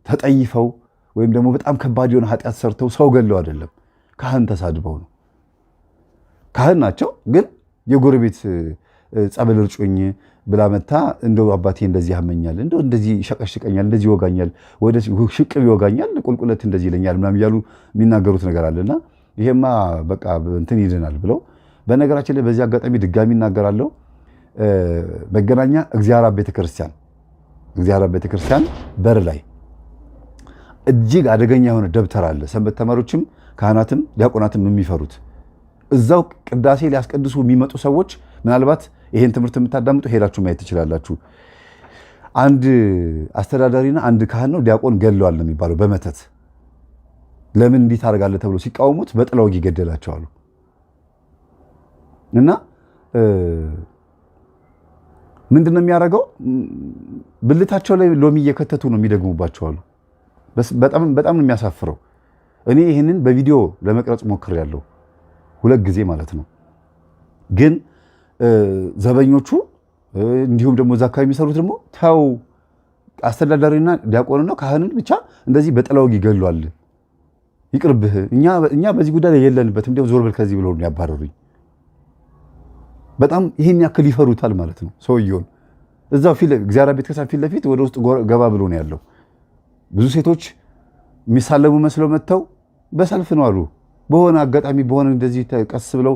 ተጠይፈው ወይም ደግሞ በጣም ከባድ የሆነ ኃጢአት ሰርተው ሰው ገለው አይደለም፣ ካህን ተሳድበው ነው። ካህን ናቸው፣ ግን የጎረቤት ጸበል እርጩኝ ብላ መታ እንደው አባቴ እንደዚህ ያመኛል፣ እንደው እንደዚህ ይሸቀሽቀኛል፣ እንደዚህ ይወጋኛል፣ ወደ ሽቅብ ይወጋኛል፣ ቁልቁለት እንደዚህ ይለኛል ምናምን እያሉ የሚናገሩት ነገር አለና ይሄማ በቃ እንትን ይድናል ብለው። በነገራችን ላይ በዚህ አጋጣሚ ድጋሚ እናገራለሁ። መገናኛ እግዚአብሔር ቤተክርስቲያን በር ላይ እጅግ አደገኛ የሆነ ደብተር አለ። ሰንበት ተማሪዎችም ካህናትም ዲያቆናትም የሚፈሩት እዛው ቅዳሴ ሊያስቀድሱ የሚመጡ ሰዎች ምናልባት ይሄን ትምህርት የምታዳምጡ ሄዳችሁ ማየት ትችላላችሁ። አንድ አስተዳዳሪና አንድ ካህን ነው ዲያቆን ገለዋል ነው የሚባለው በመተት። ለምን እንዲህ ታደርጋለህ ተብሎ ሲቃወሙት በጥላ ወጊ ገደላቸዋሉ። እና ምንድነው የሚያደርገው? ብልታቸው ላይ ሎሚ እየከተቱ ነው የሚደግሙባቸዋሉ። በጣም ነው የሚያሳፍረው። እኔ ይህንን በቪዲዮ ለመቅረጽ ሞክሬያለሁ 2 ጊዜ ማለት ነው። ግን ዘበኞቹ እንዲሁም ደግሞ እዛ አካባቢ የሚሰሩት ደግሞ ተው አስተዳዳሪና ዲያቆንና ካህንን ብቻ እንደዚህ በጥላ ወጊ ገሏል፣ ይቅርብህ፣ እኛ በዚህ ጉዳይ ላይ የለንበትም፣ እንዲያው ዞር በል ከዚህ ብለው ነው ያባረሩኝ። በጣም ይህን ያክል ይፈሩታል ማለት ነው ሰውየውን። እዛው እግዚአብሔር ቤተክርስቲያን ፊት ለፊት ወደ ውስጥ ገባ ብሎ ነው ያለው። ብዙ ሴቶች የሚሳለሙ መስለው መጥተው በሰልፍ ነው አሉ። በሆነ አጋጣሚ በሆነ እንደዚህ ቀስ ብለው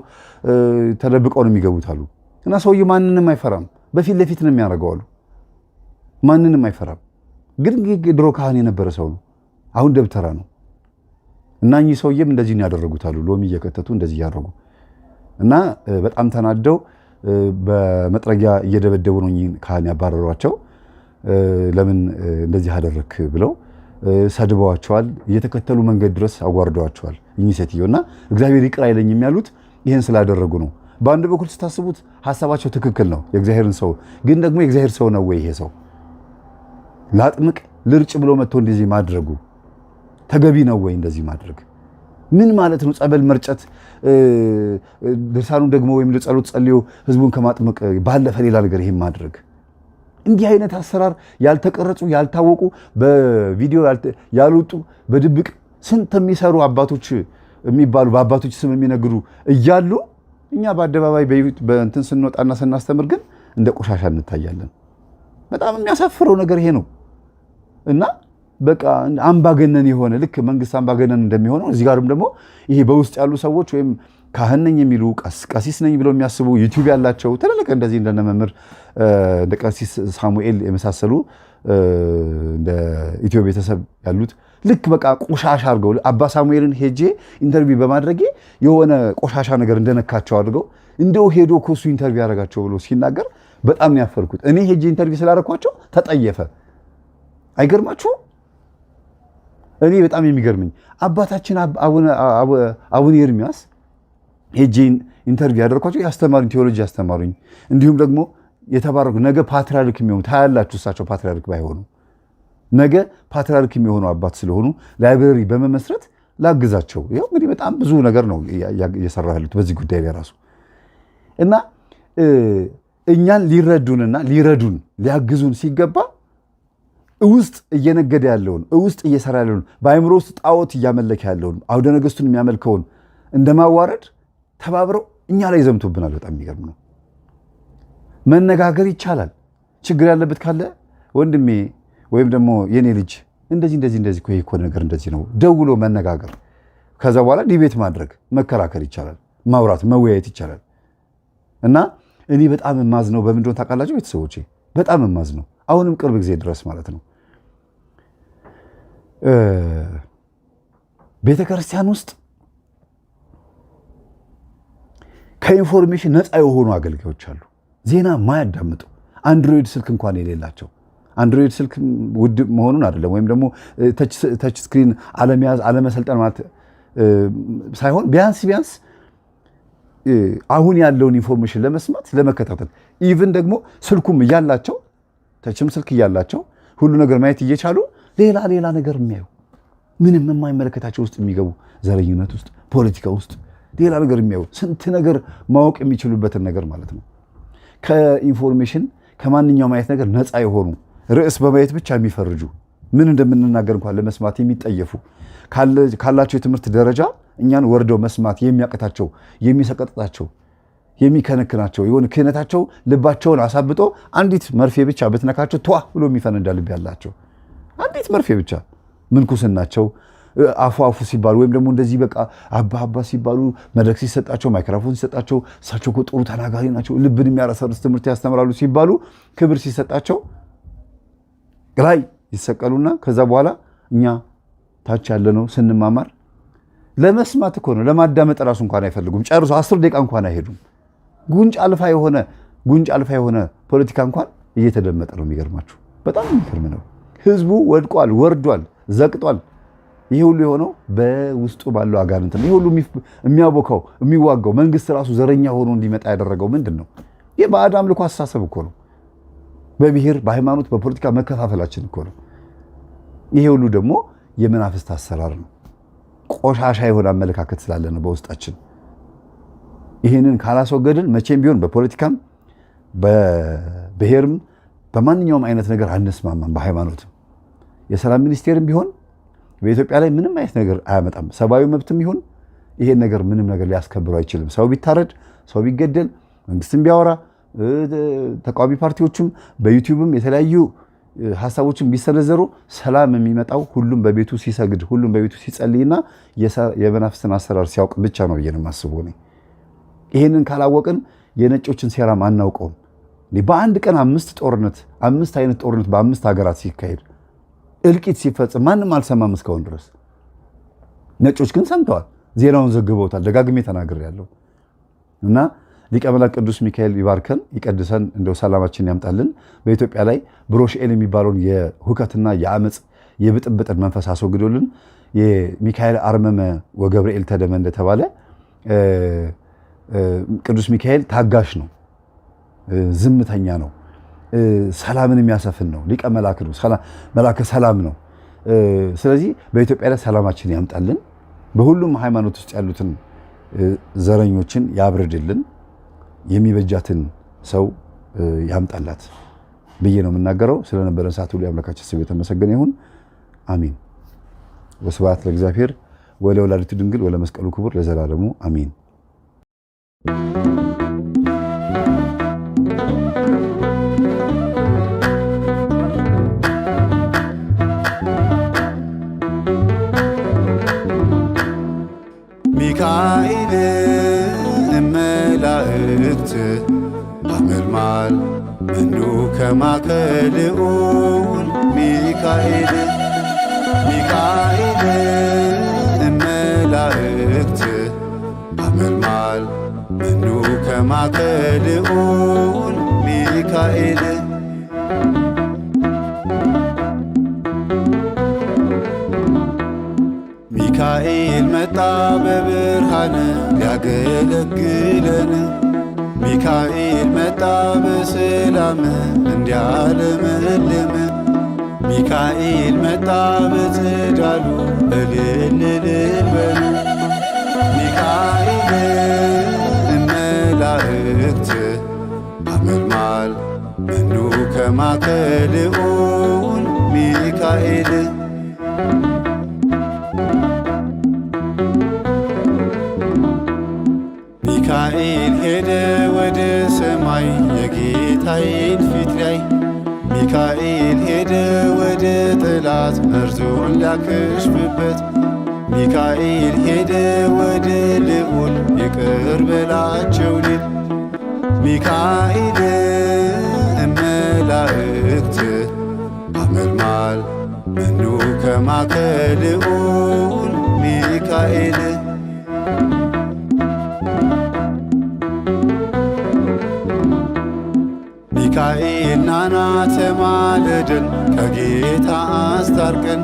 ተደብቀው ነው የሚገቡት አሉ። እና ሰውየው ማንንም አይፈራም፣ በፊት ለፊት ነው የሚያደርገው አሉ። ማንንም አይፈራም። ግን ድሮ ካህን የነበረ ሰው ነው፣ አሁን ደብተራ ነው። እና እኚህ ሰውዬም እንደዚህ ነው ያደረጉት አሉ። ሎሚ እየከተቱ እንደዚህ እያደረጉ እና በጣም ተናደው በመጥረጊያ እየደበደቡ ነው እኚህ ካህን ያባረሯቸው። ለምን እንደዚህ አደረክ ብለው ሰድበዋቸዋል። እየተከተሉ መንገድ ድረስ አጓርደዋቸዋል እኚህ ሴትዮ። እና እግዚአብሔር ይቅር አይለኝም ያሉት ይህን ስላደረጉ ነው። በአንድ በኩል ስታስቡት ሀሳባቸው ትክክል ነው። የእግዚአብሔርን ሰው ግን ደግሞ የእግዚአብሔር ሰው ነው ወይ ይሄ ሰው? ላጥምቅ ልርጭ ብሎ መጥቶ እንደዚህ ማድረጉ ተገቢ ነው ወይ? እንደዚህ ማድረግ ምን ማለት ነው? ጸበል መርጨት ድርሳኑን ደግሞ ወይም ለጸሎት ጸልዮ ህዝቡን ከማጥመቅ ባለፈ ሌላ ነገር ይሄን ማድረግ፣ እንዲህ አይነት አሰራር ያልተቀረጹ ያልታወቁ በቪዲዮ ያልወጡ በድብቅ ስንት የሚሰሩ አባቶች የሚባሉ በአባቶች ስም የሚነግሩ እያሉ እኛ በአደባባይ በእንትን ስንወጣና ስናስተምር ግን እንደ ቆሻሻ እንታያለን። በጣም የሚያሳፍረው ነገር ይሄ ነው። እና በቃ አምባገነን የሆነ ልክ መንግስት አምባገነን እንደሚሆነው እዚህ ጋርም ደግሞ ይሄ በውስጥ ያሉ ሰዎች ወይም ካህን ነኝ የሚሉ ቀሲስ ነኝ ብለው የሚያስቡ ዩቲዩብ ያላቸው ትልልቅ እንደዚህ እንደነ መምህር እንደ ቀሲስ ሳሙኤል የመሳሰሉ እንደ ኢትዮ ቤተሰብ ያሉት ልክ በቃ ቆሻሻ አድርገው አባ ሳሙኤልን ሄጄ ኢንተርቪው በማድረጌ የሆነ ቆሻሻ ነገር እንደነካቸው አድርገው እንደው ሄዶ ኮሱ ኢንተርቪው ያደረጋቸው ብሎ ሲናገር በጣም ነው ያፈርኩት። እኔ ሄጄ ኢንተርቪው ስላደረኳቸው ተጠየፈ። አይገርማችሁ? እኔ በጣም የሚገርመኝ አባታችን አቡነ ኤርሚያስ ሄጄ ኢንተርቪው ያደረኳቸው ያስተማሩኝ ቴዎሎጂ ያስተማሩኝ እንዲሁም ደግሞ የተባረኩ ነገ ፓትርያርክ የሚሆኑ ታያላችሁ። እሳቸው ፓትርያርክ ባይሆኑ ነገ ፓትርያርክ የሚሆኑ አባት ስለሆኑ ላይብረሪ በመመስረት ላግዛቸው። ያው እንግዲህ በጣም ብዙ ነገር ነው እየሰራ ያሉት በዚህ ጉዳይ ላይ ራሱ እና እኛን ሊረዱንና ሊረዱን ሊያግዙን ሲገባ ውስጥ እየነገደ ያለውን ውስጥ እየሰራ ያለውን በአእምሮ ውስጥ ጣዖት እያመለከ ያለውን አውደ ነገስቱን የሚያመልከውን እንደማዋረድ ተባብረው እኛ ላይ ዘምቶብናል። በጣም የሚገርም ነው። መነጋገር ይቻላል። ችግር ያለበት ካለ ወንድሜ ወይም ደግሞ የኔ ልጅ እንደዚህ እኮ ነገር እንደዚህ ነው ደውሎ መነጋገር። ከዛ በኋላ ዲቤት ማድረግ መከራከር ይቻላል። ማውራት መወያየት ይቻላል። እና እኔ በጣም የማዝነው በምን እንደሆነ ታውቃላችሁ ቤተሰቦቼ? በጣም የማዝነው አሁንም ቅርብ ጊዜ ድረስ ማለት ነው ቤተክርስቲያን ውስጥ ከኢንፎርሜሽን ነፃ የሆኑ አገልጋዮች አሉ። ዜና ማያዳምጡ አንድሮይድ ስልክ እንኳን የሌላቸው። አንድሮይድ ስልክ ውድ መሆኑን አይደለም ወይም ደግሞ ተች ስክሪን አለመያዝ አለመሰልጠን ማለት ሳይሆን ቢያንስ አሁን ያለውን ኢንፎርሜሽን ለመስማት ለመከታተል ኢቭን ደግሞ ስልኩም እያላቸው ተችም ስልክ እያላቸው ሁሉ ነገር ማየት እየቻሉ ሌላ ነገር የሚያዩ ምንም የማይመለከታቸው ውስጥ የሚገቡ ዘረኝነት ውስጥ ፖለቲካ ውስጥ ሌላ ነገር የሚያዩ ስንት ነገር ማወቅ የሚችሉበትን ነገር ማለት ነው። ከኢንፎርሜሽን ከማንኛውም አይነት ነገር ነፃ የሆኑ ርዕስ በማየት ብቻ የሚፈርጁ ምን እንደምንናገር እንኳን ለመስማት የሚጠየፉ ካላቸው የትምህርት ደረጃ እኛን ወርደው መስማት የሚያቀታቸው የሚሰቀጥጣቸው የሚከነክናቸው የሆነ ክህነታቸው ልባቸውን አሳብጦ አንዲት መርፌ ብቻ ብትነካቸው ቷ ብሎ የሚፈነዳ ልብ ያላቸው አንዲት መርፌ ብቻ ምንኩስናቸው አፉ ሲባሉ ወይም ደግሞ እንደዚህ በቃ አባ ሲባሉ መድረክ ሲሰጣቸው ማይክሮፎን ሲሰጣቸው እሳቸው እኮ ጥሩ ተናጋሪ ናቸው ልብን የሚያረሰርስ ትምህርት ያስተምራሉ ሲባሉ ክብር ሲሰጣቸው ላይ ይሰቀሉና ከዛ በኋላ እኛ ታች ያለነው ስንማማር ለመስማት እኮ ነው ለማዳመጥ ራሱ እንኳን አይፈልጉም። ጨርሶ 10 ደቂቃ እንኳን አይሄዱም። ጉንጭ አልፋ የሆነ ፖለቲካ እንኳን እየተደመጠ ነው። የሚገርማችሁ በጣም የሚገርም ነው። ህዝቡ ወድቋል፣ ወርዷል፣ ዘቅጧል። ይህ ሁሉ የሆነው በውስጡ ባለው አጋንንት ነው። ይህ ሁሉ የሚያቦካው የሚዋጋው መንግስት ራሱ ዘረኛ ሆኖ እንዲመጣ ያደረገው ምንድን ነው? ይህ ባዕድ አምልኮ አስተሳሰብ እኮ ነው። በብሔር በሃይማኖት በፖለቲካ መከፋፈላችን እኮ ነው። ይሄ ሁሉ ደግሞ የመናፍስት አሰራር ነው። ቆሻሻ የሆነ አመለካከት ስላለ ነው በውስጣችን። ይህንን ካላስወገድን መቼም ቢሆን በፖለቲካም በብሔርም በማንኛውም አይነት ነገር አንስማማም። በሃይማኖትም የሰላም ሚኒስቴርም ቢሆን በኢትዮጵያ ላይ ምንም አይነት ነገር አያመጣም። ሰብአዊ መብትም ይሁን ይሄን ነገር ምንም ነገር ሊያስከብሩ አይችልም። ሰው ቢታረድ፣ ሰው ቢገደል፣ መንግስትም ቢያወራ፣ ተቃዋሚ ፓርቲዎችም በዩቲዩብም የተለያዩ ሐሳቦችን ቢሰነዘሩ ሰላም የሚመጣው ሁሉም በቤቱ ሲሰግድ፣ ሁሉም በቤቱ ሲጸልይና የመናፍስትን አሰራር ሲያውቅ ብቻ ነው ብዬ ነው የማስበው። ይሄንን ካላወቅን የነጮችን ሴራም አናውቀውም። በአንድ ቀን 5 አይነት ጦርነት በ5 ሀገራት ሲካሄድ እልቂት ሲፈጽም ማንም አልሰማም እስካሁን ድረስ። ነጮች ግን ሰምተዋል፣ ዜናውን ዘግበውታል። ደጋግሜ ተናግሬያለሁ። እና ሊቀ መላእክት ቅዱስ ሚካኤል ይባርከን ይቀድሰን፣ እንደው ሰላማችን ያምጣልን። በኢትዮጵያ ላይ ብሮሽኤል የሚባለውን የሁከትና የአመፅ የብጥብጥን መንፈስ አስወግዶልን የሚካኤል አርመመ ወገብርኤል ተደመ እንደተባለ ቅዱስ ሚካኤል ታጋሽ ነው፣ ዝምተኛ ነው፣ ሰላምን የሚያሰፍን ነው። ሊቀ መላእክ ነው፣ መላከ ሰላም ነው። ስለዚህ በኢትዮጵያ ላይ ሰላማችን ያምጣልን። በሁሉም ሃይማኖት ውስጥ ያሉትን ዘረኞችን ያብርድልን። የሚበጃትን ሰው ያምጣላት ብዬ ነው የምናገረው። ስለነበረን ሰዓት ሁሉ የአምላካችን ስም የተመሰገነ ይሁን። አሚን። ወስብሐት ለእግዚአብሔር ወለወላዲቱ ድንግል ወለመስቀሉ ክቡር ለዘላለሙ አሚን። ሚካኤል መላእክት ሐመልማል መኑ ከማከልኡን ሚካኤል ሚካኤል እመላእክት አመልማል መኑ ከማከልኡን ሚካኤል ሚካኤል መጣ በብርሃን ሊያገለግለን ሚካኤል መጣ በሰላም እንዲያለመልም ሚካኤል መጣ በጸዳሉ እልል እልል በሉ ሚካኤል እመላእክት አመልማል መኑ ከማከልኡን ሚካኤል ሚካኤል ሄደ ወደ ሰማይ የጌታዬን ፊት ላይ ሚካኤል ሄደ ወደ ጠላት መርዙን ሊያከሽፍበት ሚካኤል ሄደ ወደ ልዑል ይቅር በላቸው ሊል ሚካኤል እመላእክት አመልማል መኑ ከማከልኡን ሚካኤል ሚካኤል ናና ተማለደን ከጌታ አስታርቀን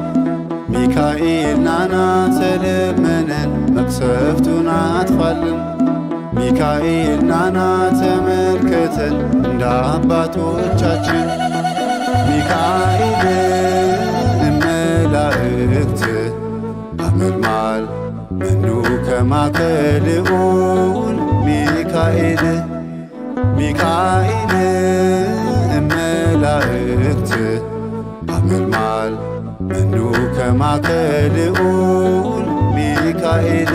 ሚካኤል ናና ተለመነን መቅሰፍቱን አጥፋልን ሚካኤል ናና ተመልከተን እንደ አባቶቻችን ሚካኤል እመላእክት አመልማል መኑ ከማከልኡን ሚካኤል ሚካኤል እመላእክት አመልማል መኑ ከማከልኡን ሚካኤል